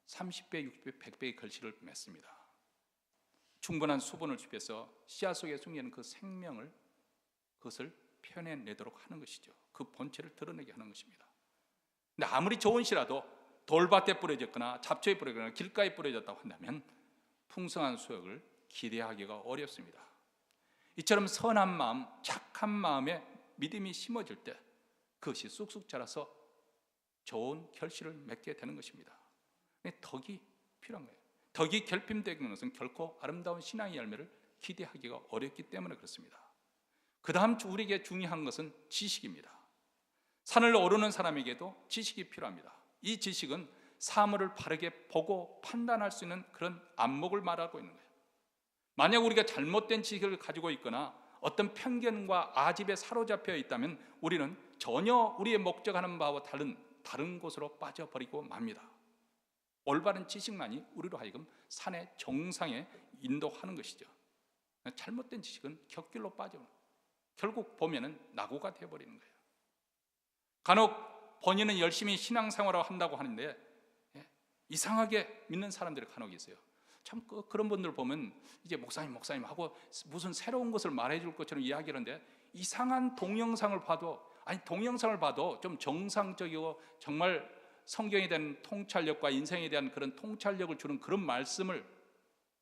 A: 30배, 60배, 100배의 결실을 맺습니다. 충분한 수분을 주면서 씨앗 속에 숨기는 그 생명을, 그것을 펴내내도록 하는 것이죠. 그 본체를 드러내게 하는 것입니다. 근데 아무리 좋은 씨라도 돌밭에 뿌려졌거나 잡초에 뿌려졌거나 길가에 뿌려졌다고 한다면 풍성한 수확을 기대하기가 어렵습니다. 이처럼 선한 마음, 착한 마음에 믿음이 심어질 때 그것이 쑥쑥 자라서 좋은 결실을 맺게 되는 것입니다. 덕이 필요한 거예요. 덕이 결핍되는 것은 결코 아름다운 신앙의 열매를 기대하기가 어렵기 때문에 그렇습니다. 그 다음 우리에게 중요한 것은 지식입니다. 산을 오르는 사람에게도 지식이 필요합니다. 이 지식은 사물을 바르게 보고 판단할 수 있는 그런 안목을 말하고 있는 거예요. 만약 우리가 잘못된 지식을 가지고 있거나 어떤 편견과 아집에 사로잡혀 있다면 우리는 전혀 우리의 목적하는 바와 다른 곳으로 빠져버리고 맙니다. 올바른 지식만이 우리로 하여금 산의 정상에 인도하는 것이죠. 잘못된 지식은 곁길로 빠져 결국 보면은 낙오가 되어버리는 거예요. 간혹 본인은 열심히 신앙생활을 한다고 하는데 이상하게 믿는 사람들이 간혹 있어요. 참 그런 분들 보면 이제 목사님 하고 무슨 새로운 것을 말해줄 것처럼 이야기하는데 이상한 동영상을 봐도 좀 정상적이고 정말 성경에 대한 통찰력과 인생에 대한 그런 통찰력을 주는 그런 말씀을,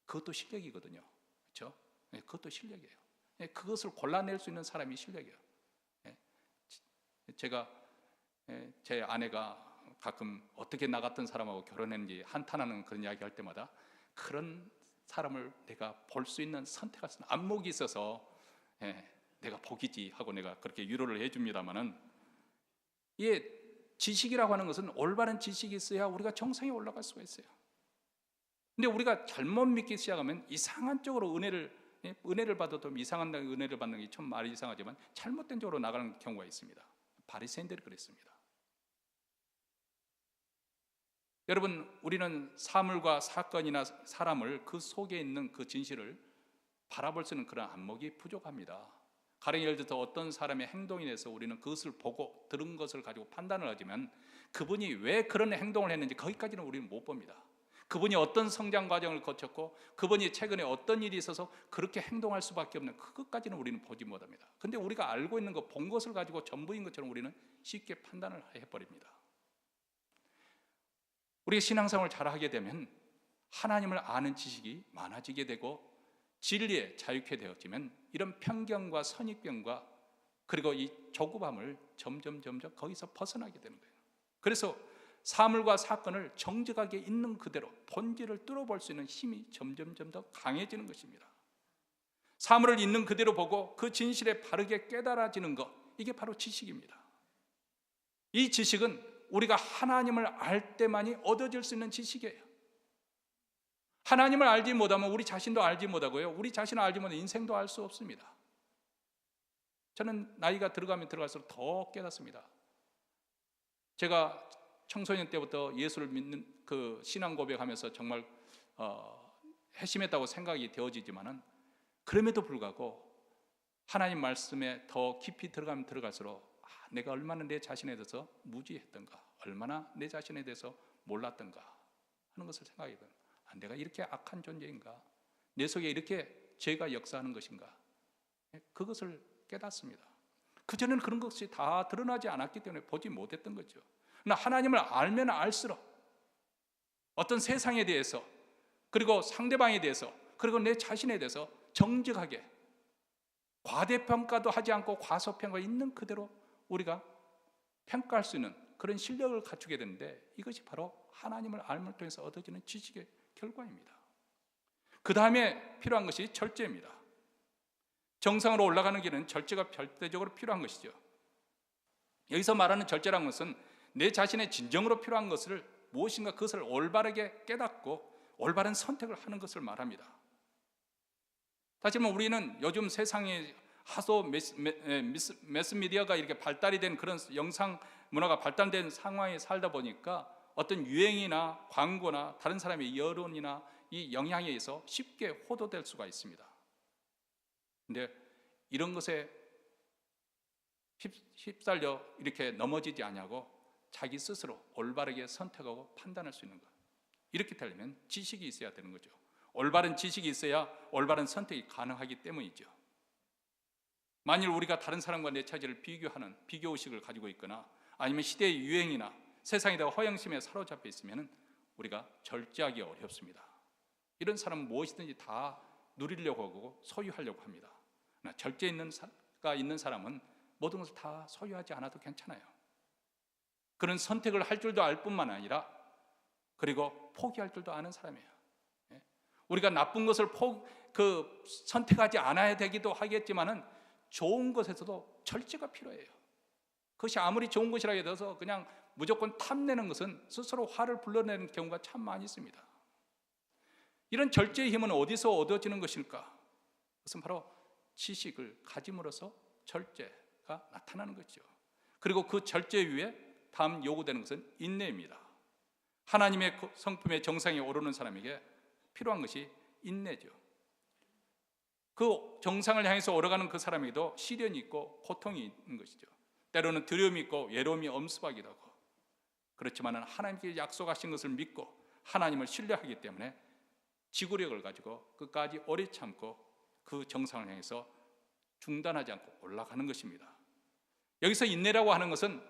A: 그것도 실력이거든요. 그렇죠? 그것도 실력이에요. 그것을 골라낼 수 있는 사람이 실력이에요. 제가 제 아내가 가끔 어떻게 나 같은 사람하고 결혼했는지 한탄하는 그런 이야기 할 때마다 그런 사람을 내가 볼 수 있는 선택할 수 있는 안목이 있어서 내가 복이지 하고 내가 그렇게 위로를 해줍니다마는, 이게 지식이라고 하는 것은 올바른 지식이 있어야 우리가 정상에 올라갈 수가 있어요. 근데 우리가 잘못 믿기 시작하면 이상한 쪽으로 은혜를 받아도 이상한 은혜를 받는 게 좀 말이 이상하지만 잘못된 쪽으로 나가는 경우가 있습니다. 바리새인들이 그랬습니다. 여러분, 우리는 사물과 사건이나 사람을 그 속에 있는 그 진실을 바라볼 수 있는 그런 안목이 부족합니다. 가령 예를 들어서 어떤 사람의 행동에 대해서 우리는 그것을 보고 들은 것을 가지고 판단을 하지만 그분이 왜 그런 행동을 했는지 거기까지는 우리는 못 봅니다. 그분이 어떤 성장 과정을 거쳤고 그분이 최근에 어떤 일이 있어서 그렇게 행동할 수밖에 없는 그것까지는 우리는 보지 못합니다. 근데 우리가 알고 있는 것, 본 것을 가지고 전부인 것처럼 우리는 쉽게 판단을 해버립니다. 우리가 신앙생활을 잘하게 되면 하나님을 아는 지식이 많아지게 되고 진리에 자유케 되었지만 이런 편견과 선입견과 그리고 이 조급함을 점점 거기서 벗어나게 되는 거예요. 그래서 사물과 사건을 정직하게 있는 그대로 본질을 뚫어볼 수 있는 힘이 점점 더 강해지는 것입니다. 사물을 있는 그대로 보고 그 진실에 바르게 깨달아지는 것, 이게 바로 지식입니다. 이 지식은 우리가 하나님을 알 때만이 얻어질 수 있는 지식이에요. 하나님을 알지 못하면 우리 자신도 알지 못하고요, 우리 자신을 알지 못하면 인생도 알 수 없습니다. 저는 나이가 들어가면 들어갈수록 더 깨닫습니다. 제가 청소년 때부터 예수를 믿는 그 신앙 고백하면서 정말 회심했다고 생각이 되어지지만은 그럼에도 불구하고 하나님 말씀에 더 깊이 들어가면 들어갈수록 내가 얼마나 내 자신에 대해서 무지했던가, 얼마나 내 자신에 대해서 몰랐던가 하는 것을 생각하게 됩니다. 내가 이렇게 악한 존재인가, 내 속에 이렇게 죄가 역사하는 것인가, 그것을 깨닫습니다. 그전에는 그런 것이 다 드러나지 않았기 때문에 보지 못했던 거죠. 그러나 하나님을 알면 알수록 어떤 세상에 대해서, 그리고 상대방에 대해서, 그리고 내 자신에 대해서 정직하게 과대평가도 하지 않고 과소평가 있는 그대로 우리가 평가할 수 있는 그런 실력을 갖추게 되는데, 이것이 바로 하나님을 알음을 통해서 얻어지는 지식의 결과입니다. 그 다음에 필요한 것이 절제입니다. 정상으로 올라가는 길은 절제가 절대적으로 필요한 것이죠. 여기서 말하는 절제라는 것은 내 자신의 진정으로 필요한 것을 무엇인가 그것을 올바르게 깨닫고 올바른 선택을 하는 것을 말합니다. 다시 말하면 우리는 요즘 세상에 하도 매스미디어가 이렇게 발달이 된 그런 영상 문화가 발달된 상황에 살다 보니까 어떤 유행이나 광고나 다른 사람의 여론이나 이 영향에 의해서 쉽게 호도될 수가 있습니다. 근데 이런 것에 휩쓸려 이렇게 넘어지지 않냐고 자기 스스로 올바르게 선택하고 판단할 수 있는 것, 이렇게 되려면 지식이 있어야 되는 거죠. 올바른 지식이 있어야 올바른 선택이 가능하기 때문이죠. 만일 우리가 다른 사람과 내 처지를 비교하는 비교의식을 가지고 있거나 아니면 시대의 유행이나 세상에 대한 허영심에 사로잡혀 있으면 우리가 절제하기 어렵습니다. 이런 사람은 무엇이든지 다 누리려고 하고 소유하려고 합니다. 그러나 절제가 있는 사람은 모든 것을 다 소유하지 않아도 괜찮아요. 그런 선택을 할 줄도 알 뿐만 아니라 그리고 포기할 줄도 아는 사람이에요. 우리가 나쁜 것을 선택하지 않아야 되기도 하겠지만은 좋은 것에서도 절제가 필요해요. 그것이 아무리 좋은 것이라 해서 그냥 무조건 탐내는 것은 스스로 화를 불러내는 경우가 참 많이 있습니다. 이런 절제의 힘은 어디서 얻어지는 것일까? 그것은 바로 지식을 가짐으로써 절제가 나타나는 거죠. 그리고 그 절제 위에 다음 요구되는 것은 인내입니다. 하나님의 성품의 정상에 오르는 사람에게 필요한 것이 인내죠. 그 정상을 향해서 오르가는 그 사람에게도 시련이 있고 고통이 있는 것이죠. 때로는 두려움이 있고 외로움이 엄습하기도 하고, 그렇지만 하나님께 약속하신 것을 믿고 하나님을 신뢰하기 때문에 지구력을 가지고 끝까지 오래 참고 그 정상을 향해서 중단하지 않고 올라가는 것입니다. 여기서 인내라고 하는 것은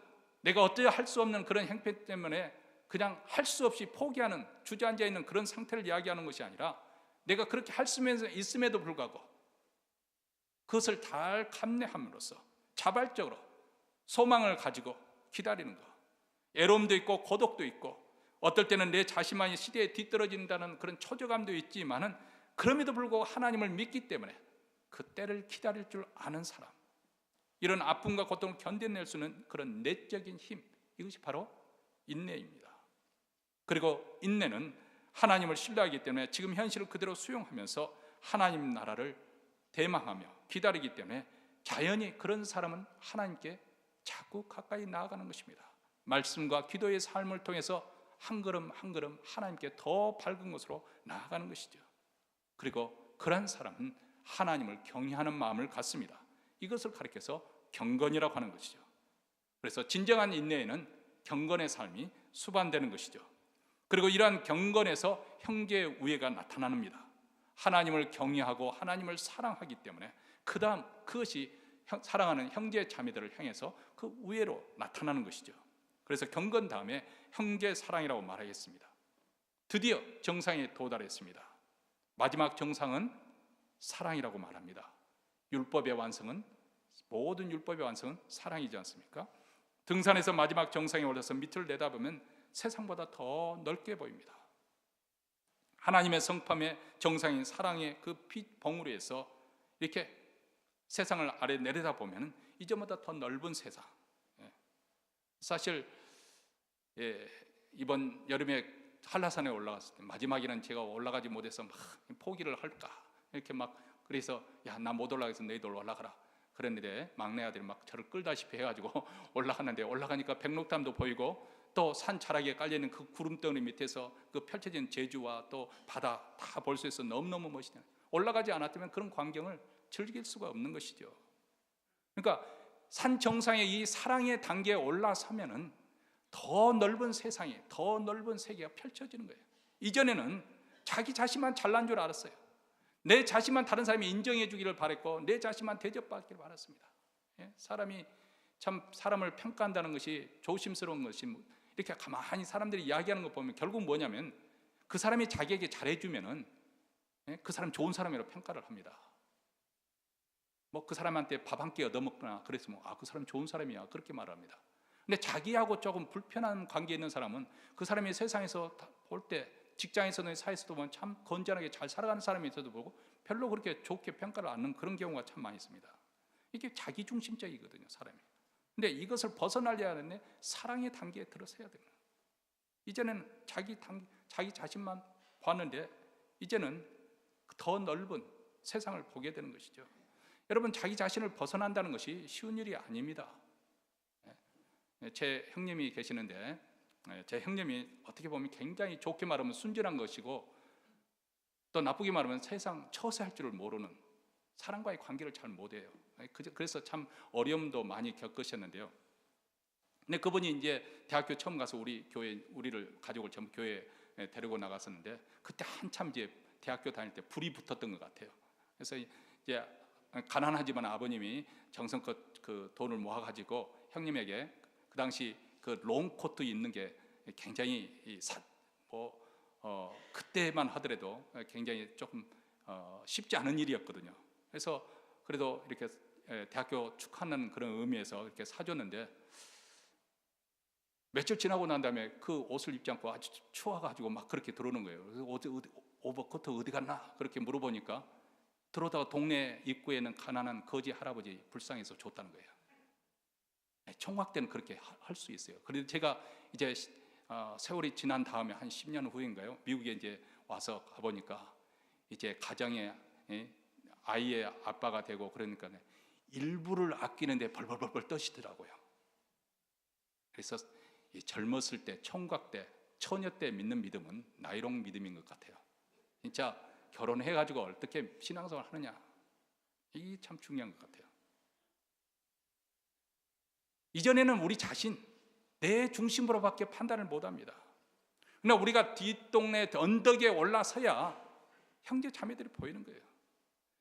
A: 내가 어찌 할 수 없는 그런 행패 때문에 그냥 할 수 없이 포기하는, 주저앉아 있는 그런 상태를 이야기하는 것이 아니라 내가 그렇게 할 수 있음에도 불구하고 그것을 잘 감내함으로써 자발적으로 소망을 가지고 기다리는 거. 애로움도 있고 고독도 있고 어떨 때는 내 자신만이 시대에 뒤떨어진다는 그런 초조감도 있지만은 그럼에도 불구하고 하나님을 믿기 때문에 그 때를 기다릴 줄 아는 사람, 이런 아픔과 고통을 견뎌낼 수 있는 그런 내적인 힘, 이것이 바로 인내입니다. 그리고 인내는 하나님을 신뢰하기 때문에 지금 현실을 그대로 수용하면서 하나님 나라를 대망하며 기다리기 때문에 자연히 그런 사람은 하나님께 자꾸 가까이 나아가는 것입니다. 말씀과 기도의 삶을 통해서 한 걸음 한 걸음 하나님께 더 밝은 곳으로 나아가는 것이죠. 그리고 그런 사람은 하나님을 경외하는 마음을 갖습니다. 이것을 가리켜서 경건이라고 하는 것이죠. 그래서 진정한 인내에는 경건의 삶이 수반되는 것이죠. 그리고 이러한 경건에서 형제의 우애가 나타납니다. 하나님을 경외하고 하나님을 사랑하기 때문에 그 다음 그것이 사랑하는 형제 자매들을 향해서 그 우애로 나타나는 것이죠. 그래서 경건 다음에 형제 사랑이라고 말하겠습니다. 드디어 정상에 도달했습니다. 마지막 정상은 사랑이라고 말합니다. 율법의 완성은, 모든 율법의 완성은 사랑이지 않습니까? 등산에서 마지막 정상에 올라서 밑을 내다보면 세상보다 더 넓게 보입니다. 하나님의 성품의 정상인 사랑의 그 빛 봉우리에서 이렇게 세상을 아래 내려다보면 이전보다 더 넓은 세상. 사실 이번 여름에 한라산에 올라갔을 때 마지막에는 제가 올라가지 못해서 막 포기를 할까 이렇게 막, 그래서 야, 나 못 올라가서 너희들 올라가라 그랬는데 막내 아들이 막 저를 끌다시피 해가지고 올라갔는데, 올라가니까 백록담도 보이고 또 산 자락에 깔려있는 그 구름덩이 밑에서 그 펼쳐진 제주와 또 바다 다 볼 수 있어 너무너무 멋있네요. 올라가지 않았다면 그런 광경을 즐길 수가 없는 것이죠. 그러니까 산 정상의 이 사랑의 단계에 올라서면은 더 넓은 세상이, 더 넓은 세계가 펼쳐지는 거예요. 이전에는 자기 자신만 잘난 줄 알았어요. 내 자신만 다른 사람이 인정해 주기를 바랬고 내 자신만 대접받기를 바랐습니다. 사람이 참 사람을 평가한다는 것이 조심스러운 것이, 이렇게 가만히 사람들이 이야기하는 거 보면 결국 뭐냐면 그 사람이 자기에게 잘해주면은 그 사람 좋은 사람이라고 평가를 합니다. 뭐 그 사람한테 밥 한 끼 얻어먹거나 그랬으면 그 사람 좋은 사람이야 그렇게 말합니다. 근데 자기하고 조금 불편한 관계에 있는 사람은 그 사람이 세상에서 볼 때, 직장에서든 사회에서도 보면 참 건전하게 잘 살아가는 사람이 있어도 보고 별로 그렇게 좋게 평가를 안 하는 그런 경우가 참 많이 있습니다. 이게 자기중심적이거든요, 사람이. 근데 이것을 벗어나려야 하는데 사랑의 단계에 들어서야 됩니다. 이제는 자기 자신만 봤는데 이제는 더 넓은 세상을 보게 되는 것이죠. 여러분, 자기 자신을 벗어난다는 것이 쉬운 일이 아닙니다. 제 형님이 계시는데 제 형님이 어떻게 보면 굉장히 좋게 말하면 순진한 것이고 또 나쁘게 말하면 세상 처세할 줄을 모르는, 사람과의 관계를 잘 못해요. 그래서 참 어려움도 많이 겪으셨는데요. 근데 그분이 이제 대학교 처음 가서 우리를 가족을 전부 교회에 데리고 나갔었는데 그때 한참 이제 대학교 다닐 때 불이 붙었던 것 같아요. 그래서 이제 가난하지만 아버님이 정성껏 그 돈을 모아가지고 형님에게 그 당시 그 롱코트 입는 게 굉장히 그때만 하더라도 굉장히 조금 쉽지 않은 일이었거든요. 그래서 그래도 이렇게 대학교 축하하는 그런 의미에서 이렇게 사줬는데 며칠 지나고 난 다음에 그 옷을 입지 않고 아주 추워가지고 막 그렇게 들어오는 거예요. 그래서 오버코트 어디 갔나 그렇게 물어보니까 들어오다가 동네 입구에는 가난한 거지 할아버지 불쌍해서 줬다는 거예요. 총각 때는 그렇게 할 수 있어요. 그래도 제가 이제 세월이 지난 다음에 한 10년 후인가요? 미국에 이제 와서 가보니까 이제 가정에 아이의 아빠가 되고 그러니까 일부를 아끼는데 벌벌벌 떠시더라고요. 그래서 젊었을 때, 총각 때, 처녀 때 믿는 믿음은 나이롱 믿음인 것 같아요. 진짜 결혼해가지고 어떻게 신앙생활 하느냐, 이게 참 중요한 것 같아요. 이전에는 우리 자신, 내 중심으로밖에 판단을 못합니다. 그러나 우리가 뒷동네 언덕에 올라서야 형제 자매들이 보이는 거예요.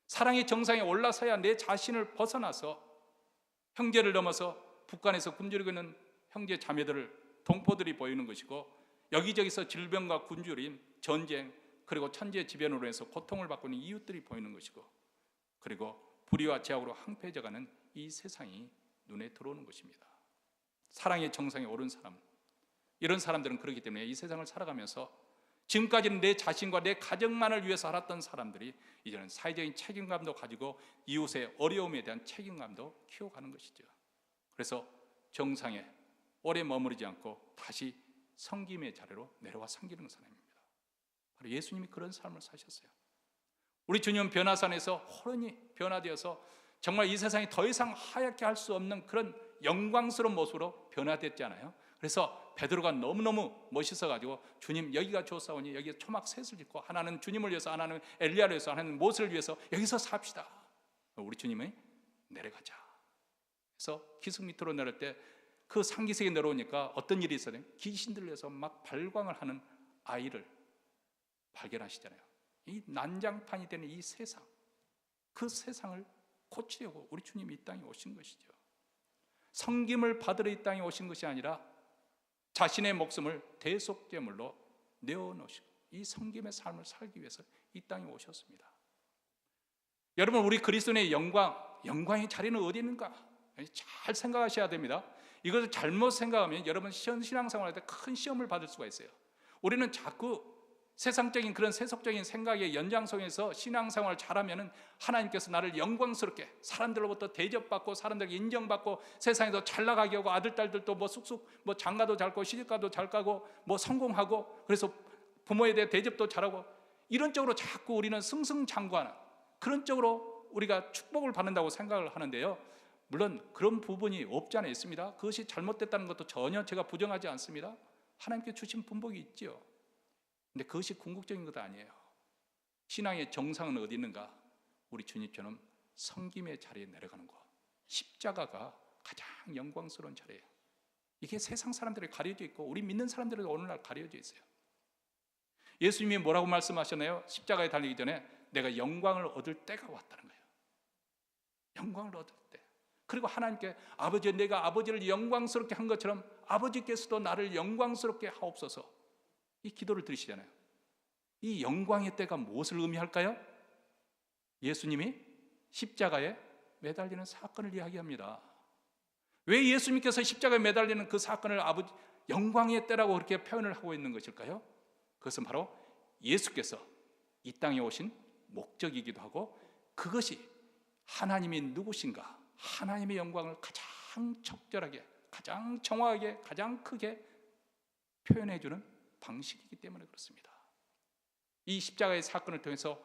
A: 사랑의 정상에 올라서야 내 자신을 벗어나서 형제를 넘어서 북한에서 굶주리고 있는 형제 자매들을, 동포들이 보이는 것이고, 여기저기서 질병과 굶주림, 전쟁, 그리고 천재지변으로 해서 고통을 받고 있는 이웃들이 보이는 것이고, 그리고 불의와 제약으로 황폐해져가는 이 세상이 눈에 들어오는 것입니다. 사랑의 정상에 오른 사람, 이런 사람들은 그렇기 때문에 이 세상을 살아가면서 지금까지는 내 자신과 내 가정만을 위해서 살았던 사람들이 이제는 사회적인 책임감도 가지고 이웃의 어려움에 대한 책임감도 키워가는 것이죠. 그래서 정상에 오래 머무르지 않고 다시 섬김의 자리로 내려와 섬기는 사람입니다. 바로 예수님이 그런 삶을 사셨어요. 우리 주님은 변화산에서 호련히 변화되어서 정말 이 세상이 더 이상 하얗게 할 수 없는 그런 영광스러운 모습으로 변화됐잖아요. 그래서 베드로가 너무너무 멋있어가지고 주님 여기가 좋사오니 여기에 초막 셋을 짓고 하나는 주님을 위해서, 하나는 엘리야를 위해서, 하나는 모세를 위해서 여기서 삽시다. 우리 주님이 내려가자. 그래서 기슭 밑으로 내릴 때 그 상기석에 내려오니까 어떤 일이 있어요? 귀신들을 위해서 막 발광을 하는 아이를 발견하시잖아요. 이 난장판이 되는 이 세상, 그 세상을 고치려고 우리 주님이 이 땅에 오신 것이죠. 섬김을 받으러 이 땅에 오신 것이 아니라 자신의 목숨을 대속제물로 내어놓으시고 이 섬김의 삶을 살기 위해서 이 땅에 오셨습니다. 여러분, 우리 그리스도인의 영광의 자리는 어디 있는가? 잘 생각하셔야 됩니다. 이것을 잘못 생각하면 여러분 신앙생활할 때 큰 시험을 받을 수가 있어요. 우리는 자꾸 세상적인 그런 세속적인 생각의 연장성에서 신앙생활을 잘하면 하나님께서 나를 영광스럽게 사람들로부터 대접받고 사람들에게 인정받고 세상에서 잘 나가게 하고 아들 딸들도 뭐 쑥쑥 뭐 장가도 잘 가고 시집가도 잘 가고 뭐 성공하고 그래서 부모에 대해 대접도 잘하고 이런 쪽으로 자꾸 우리는 승승장구하는 그런 쪽으로 우리가 축복을 받는다고 생각을 하는데요. 물론 그런 부분이 없지 않아 있습니다. 그것이 잘못됐다는 것도 전혀 제가 부정하지 않습니다. 하나님께 주신 분복이 있죠. 근데 그것이 궁극적인 것 아니에요. 신앙의 정상은 어디 있는가? 우리 주님처럼 섬김의 자리에 내려가는 것. 십자가가 가장 영광스러운 자리예요. 이게 세상 사람들이 가려져 있고 우리 믿는 사람들은 오늘날 가려져 있어요. 예수님이 뭐라고 말씀하셨나요? 십자가에 달리기 전에 내가 영광을 얻을 때가 왔다는 거예요. 영광을 얻을 때. 그리고 하나님께 아버지, 내가 아버지를 영광스럽게 한 것처럼 아버지께서도 나를 영광스럽게 하옵소서, 이 기도를 드리시잖아요. 이 영광의 때가 무엇을 의미할까요? 예수님이 십자가에 매달리는 사건을 이야기합니다. 왜 예수님께서 십자가에 매달리는 그 사건을 아버지 영광의 때라고 그렇게 표현을 하고 있는 것일까요? 그것은 바로 예수께서 이 땅에 오신 목적이기도 하고 그것이 하나님이 누구신가, 하나님의 영광을 가장 적절하게, 가장 정확하게, 가장 크게 표현해주는 방식이기 때문에 그렇습니다. 이 십자가의 사건을 통해서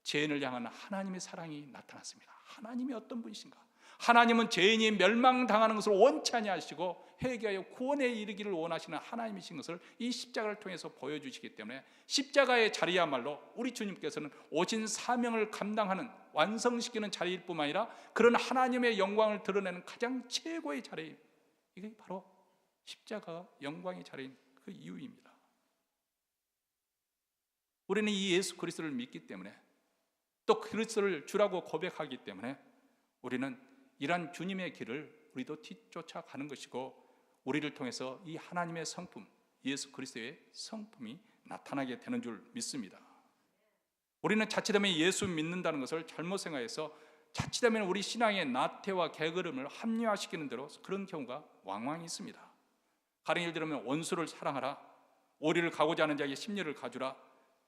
A: 죄인을 향한 하나님의 사랑이 나타났습니다. 하나님이 어떤 분이신가? 하나님은 죄인이 멸망당하는 것을 원치 아니하시고 회개하여 구원에 이르기를 원하시는 하나님이신 것을 이 십자가를 통해서 보여주시기 때문에 십자가의 자리야말로 우리 주님께서는 오신 사명을 감당하는, 완성시키는 자리일 뿐만 아니라 그런 하나님의 영광을 드러내는 가장 최고의 자리, 이게 바로 십자가가 영광의 자리인 그 이유입니다. 우리는 이 예수 그리스도를 믿기 때문에 또 그리스도를 주라고 고백하기 때문에 우리는 이러한 주님의 길을 우리도 뒤쫓아가는 것이고 우리를 통해서 이 하나님의 성품, 예수 그리스도의 성품이 나타나게 되는 줄 믿습니다. 우리는 자칫하면 예수 믿는다는 것을 잘못 생각해서 자칫하면 우리 신앙의 나태와 게으름을 합리화시키는 대로 그런 경우가 왕왕 있습니다. 가령 예를 들면 원수를 사랑하라, 오리를 가고자 하는 자에게 심려를 가주라,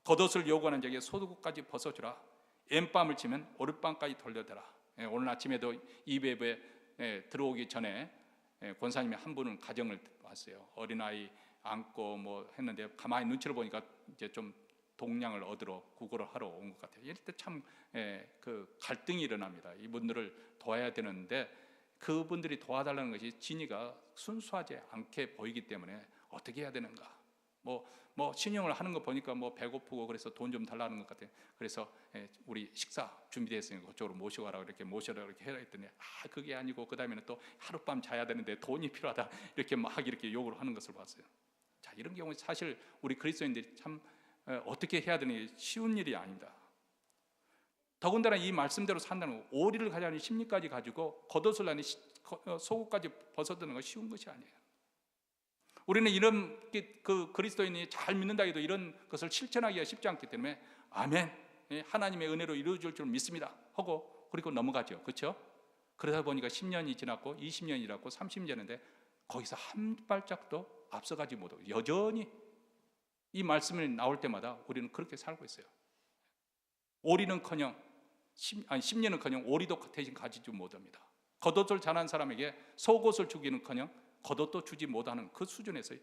A: 겉옷을 요구하는 자에게 소득까지 벗어주라, 엠밤을 치면 오른밤까지 돌려대라. 오늘 아침에도 이베브에 들어오기 전에 권사님이 한 분은 가정을 왔어요. 어린아이 안고 뭐 했는데 가만히 눈치를 보니까 이제 좀 동량을 얻으러 구걸을 하러 온 것 같아요. 이럴 때 참 그 갈등이 일어납니다. 이분들을 도와야 되는데 그분들이 도와달라는 것이 진이가 순수하지 않게 보이기 때문에 어떻게 해야 되는가? 뭐 신용을 하는 거 보니까 뭐 배고프고 그래서 돈 좀 달라는 것 같아요. 그래서 우리 식사 준비됐으니까 그쪽으로 모시고 가라고 이렇게 모셔라 이렇게 해라 했더니 그게 아니고 그 다음에는 또 하룻밤 자야 되는데 돈이 필요하다 이렇게 막 이렇게 요구를 하는 것을 봤어요. 자, 이런 경우 사실 우리 그리스도인들이 참 어떻게 해야 되는 게 쉬운 일이 아닙니다. 더군다나 이 말씀대로 산다는 거, 오리를 가자니 심리까지 가지고 겉옷을 나니 속옷까지 벗어드는 거 쉬운 것이 아니에요. 우리는 이런 그 그리스도인이 잘 믿는다 해도 이런 것을 실천하기가 쉽지 않기 때문에 아멘, 하나님의 은혜로 이루어질 줄 믿습니다 하고 그리고 넘어가죠. 그렇죠? 그러다 보니까 10년이 지났고 20년이 지났고 30년이 지났는데 거기서 한 발짝도 앞서가지 못하고 여전히 이 말씀이 나올 때마다 우리는 그렇게 살고 있어요. 오리는커녕 10년은커녕 오리도 대신 가지지 못합니다. 겉옷을 잘한 사람에게 속옷을 주기는커녕 겉옷도 주지 못하는 그 수준에서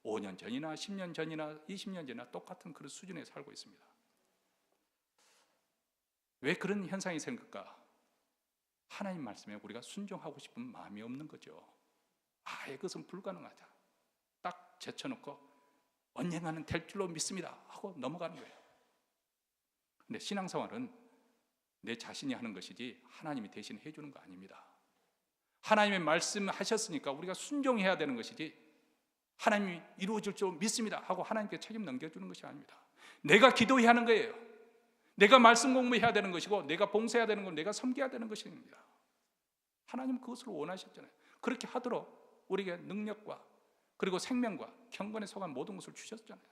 A: 5년 전이나 10년 전이나 20년 전이나 똑같은 그런 수준에 살고 있습니다. 왜 그런 현상이 생길까? 하나님 말씀에 우리가 순종하고 싶은 마음이 없는 거죠. 아예 그것은 불가능하다. 딱 제쳐놓고 언젠가는 될 줄로 믿습니다 하고 넘어가는 거예요. 근데 신앙생활은 내 자신이 하는 것이지 하나님이 대신 해주는 거 아닙니다. 하나님의 말씀하셨으니까 우리가 순종해야 되는 것이지 하나님이 이루어질 줄 믿습니다 하고 하나님께 책임 넘겨주는 것이 아닙니다. 내가 기도해야 하는 거예요. 내가 말씀 공부해야 되는 것이고 내가 봉사해야 되는 건 내가 섬겨야 되는 것입니다. 하나님은 그것을 원하셨잖아요. 그렇게 하도록 우리에게 능력과 그리고 생명과 경건에 속한 모든 것을 주셨잖아요.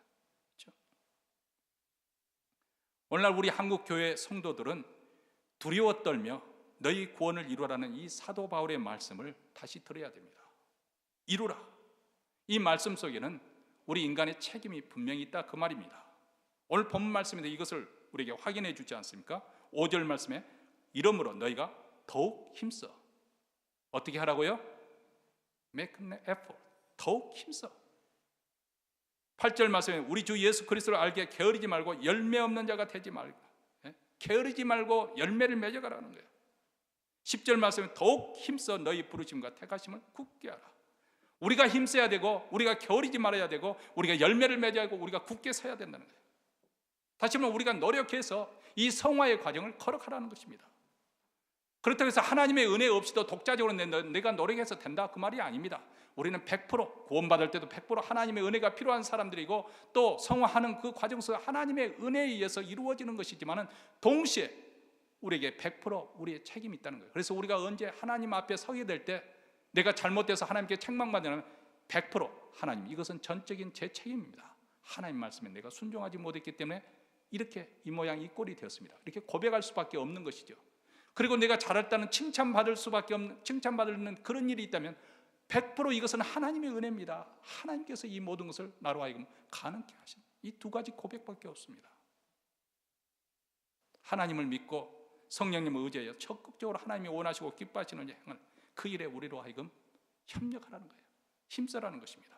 A: 그렇죠? 오늘날 우리 한국 교회 성도들은 두려워 떨며 너희 구원을 이루라는 이 사도 바울의 말씀을 다시 들어야 됩니다. 이루라. 이 말씀 속에는 우리 인간의 책임이 분명히 있다 그 말입니다. 오늘 본문 말씀인데 이것을 우리에게 확인해 주지 않습니까? 5절 말씀에 이러므로 너희가 더욱 힘써. 어떻게 하라고요? Make an effort. 더욱 힘써. 8절 말씀에 우리 주 예수 그리스도를 알게 게으르지 말고 열매 없는 자가 되지 말고, 게으르지 말고 열매를 맺어가라는 거예요. 10절 말씀에 더욱 힘써 너희 부르심과 택하심을 굳게 하라. 우리가 힘써야 되고 우리가 게으르지 말아야 되고 우리가 열매를 맺어야 하고 우리가 굳게 서야 된다는 거예요. 다시 말하면 우리가 노력해서 이 성화의 과정을 걸어가라는 것입니다. 그렇다고 해서 하나님의 은혜 없이도 독자적으로 내가 노력해서 된다 그 말이 아닙니다. 우리는 100% 구원받을 때도 100% 하나님의 은혜가 필요한 사람들이고 또 성화하는 그 과정 속에 하나님의 은혜에 의해서 이루어지는 것이지만 동시에 우리에게 100% 우리의 책임이 있다는 거예요. 그래서 우리가 언제 하나님 앞에 서게 될 때 내가 잘못돼서 하나님께 책망받으면 100% 하나님 이것은 전적인 제 책임입니다. 하나님 말씀에 내가 순종하지 못했기 때문에 이렇게 이 모양 이 꼴이 되었습니다. 이렇게 고백할 수밖에 없는 것이죠. 그리고 내가 잘했다는 칭찬받을 수밖에 없는 칭찬받는 그런 일이 있다면 100% 이것은 하나님의 은혜입니다. 하나님께서 이 모든 것을 나로 하여금 가능케 하신 이 두 가지 고백밖에 없습니다. 하나님을 믿고 성령님을 의지하여 적극적으로 하나님이 원하시고 기뻐하시는 행을 그 일에 우리로 하여금 협력하라는 거예요. 힘써라는 것입니다.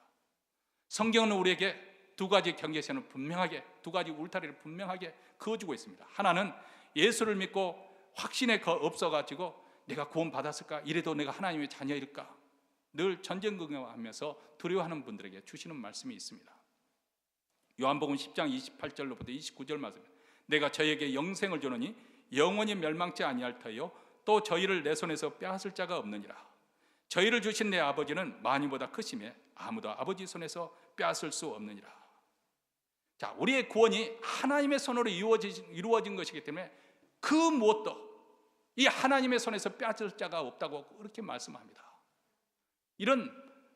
A: 성경은 우리에게 두 가지 경계선을 분명하게 두 가지 울타리를 분명하게 그어주고 있습니다. 하나는 예수를 믿고 확신에 없어가지고 내가 구원 받았을까? 이래도 내가 하나님의 자녀일까? 늘 전전긍긍하면서 두려워하는 분들에게 주시는 말씀이 있습니다. 요한복음 10장 28절로부터 29절 말씀. 내가 저에게 영생을 주노니 영원히 멸망치 아니할 터요 또 저희를 내 손에서 빼앗을 자가 없느니라. 저희를 주신 내 아버지는 만유보다 크심에 아무도 아버지 손에서 빼앗을 수 없느니라. 자, 우리의 구원이 하나님의 손으로 이루어진 것이기 때문에 그 무엇도 이 하나님의 손에서 빼앗을 자가 없다고 그렇게 말씀합니다. 이런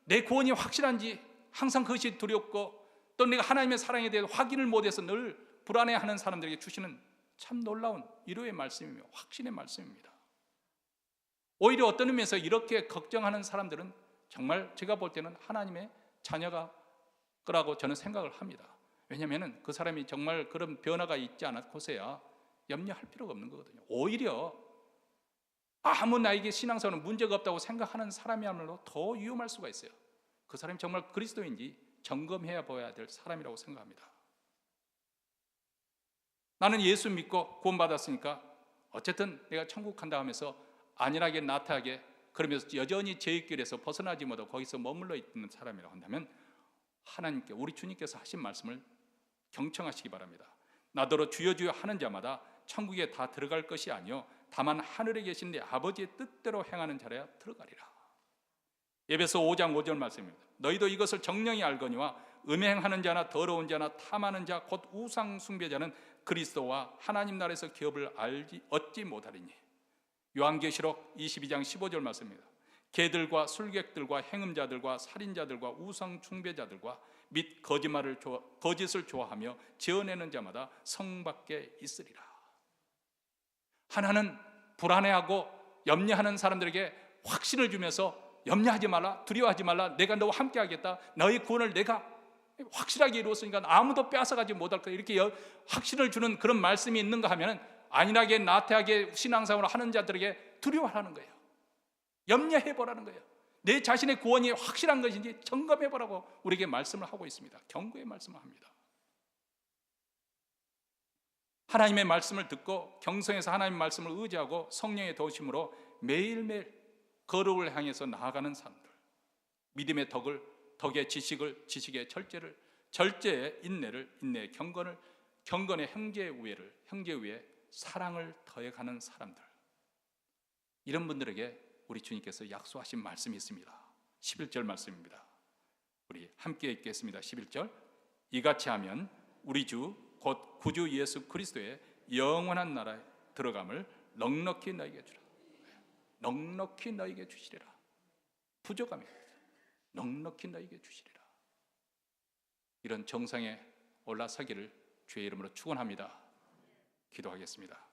A: 내 구원이 확실한지 항상 그것이 두렵고 또 내가 하나님의 사랑에 대해 확인을 못해서 늘 불안해하는 사람들에게 주시는 참 놀라운 위로의 말씀이며 확신의 말씀입니다. 오히려 어떤 의미에서 이렇게 걱정하는 사람들은 정말 제가 볼 때는 하나님의 자녀가 거라고 저는 생각을 합니다. 왜냐하면 그 사람이 정말 그런 변화가 있지 않고서야 염려할 필요가 없는 거거든요. 오히려 아무 나에게 신앙생활은 문제가 없다고 생각하는 사람이야말로 더 위험할 수가 있어요. 그 사람이 정말 그리스도인지 점검해야 보아야 될 사람이라고 생각합니다. 나는 예수 믿고 구원받았으니까 어쨌든 내가 천국 간다 하면서 안일하게 나태하게 그러면서 여전히 죄의 길에서 벗어나지 못하고 거기서 머물러 있는 사람이라고 한다면 하나님께 우리 주님께서 하신 말씀을 경청하시기 바랍니다. 나더러 주여 주여 하는 자마다 천국에 다 들어갈 것이 아니요 다만 하늘에 계신 내 아버지의 뜻대로 행하는 자라야 들어가리라. 에베소 5장 5절 말씀입니다. 너희도 이것을 정령이 알거니와 음행하는 자나 더러운 자나 탐하는 자 곧 우상 숭배자는 그리스도와 하나님 나라에서 기업을 얻지 못하리니. 요한계시록 22장 15절 말씀입니다. 개들과 술객들과 행음자들과 살인자들과 우상 숭배자들과 및 거짓을 좋아하며 지어내는 자마다 성 밖에 있으리라. 하나는 불안해하고 염려하는 사람들에게 확신을 주면서 염려하지 말라, 두려워하지 말라, 내가 너와 함께 하겠다, 너의 구원을 내가 확실하게 이루었으니까 아무도 빼앗아가지 못할 거야, 이렇게 확신을 주는 그런 말씀이 있는가 하면 안일하게 나태하게 신앙생활을 하는 자들에게 두려워하라는 거예요. 염려해보라는 거예요. 내 자신의 구원이 확실한 것인지 점검해보라고 우리에게 말씀을 하고 있습니다. 경고의 말씀을 합니다. 하나님의 말씀을 듣고 경성에서 하나님의 말씀을 의지하고 성령의 도우심으로 매일매일 거룩을 향해서 나아가는 사람들, 믿음의 덕의 지식을, 지식의 절제를, 절제의 인내를, 인내의 경건을, 경건의 형제의 우애를, 형제의 우애에 사랑을 더해가는 사람들, 이런 분들에게 우리 주님께서 약속하신 말씀이 있습니다. 11절 말씀입니다. 우리 함께 읽겠습니다. 11절. 이같이 하면 우리 주 곧 구주 예수 그리스도의 영원한 나라에 들어감을 넉넉히 너에게 주라. 넉넉히 너에게 주시리라. 부족함이 넉넉히 너에게 주시리라. 이런 정상에 올라서기를 주의 이름으로 축원합니다. 기도하겠습니다.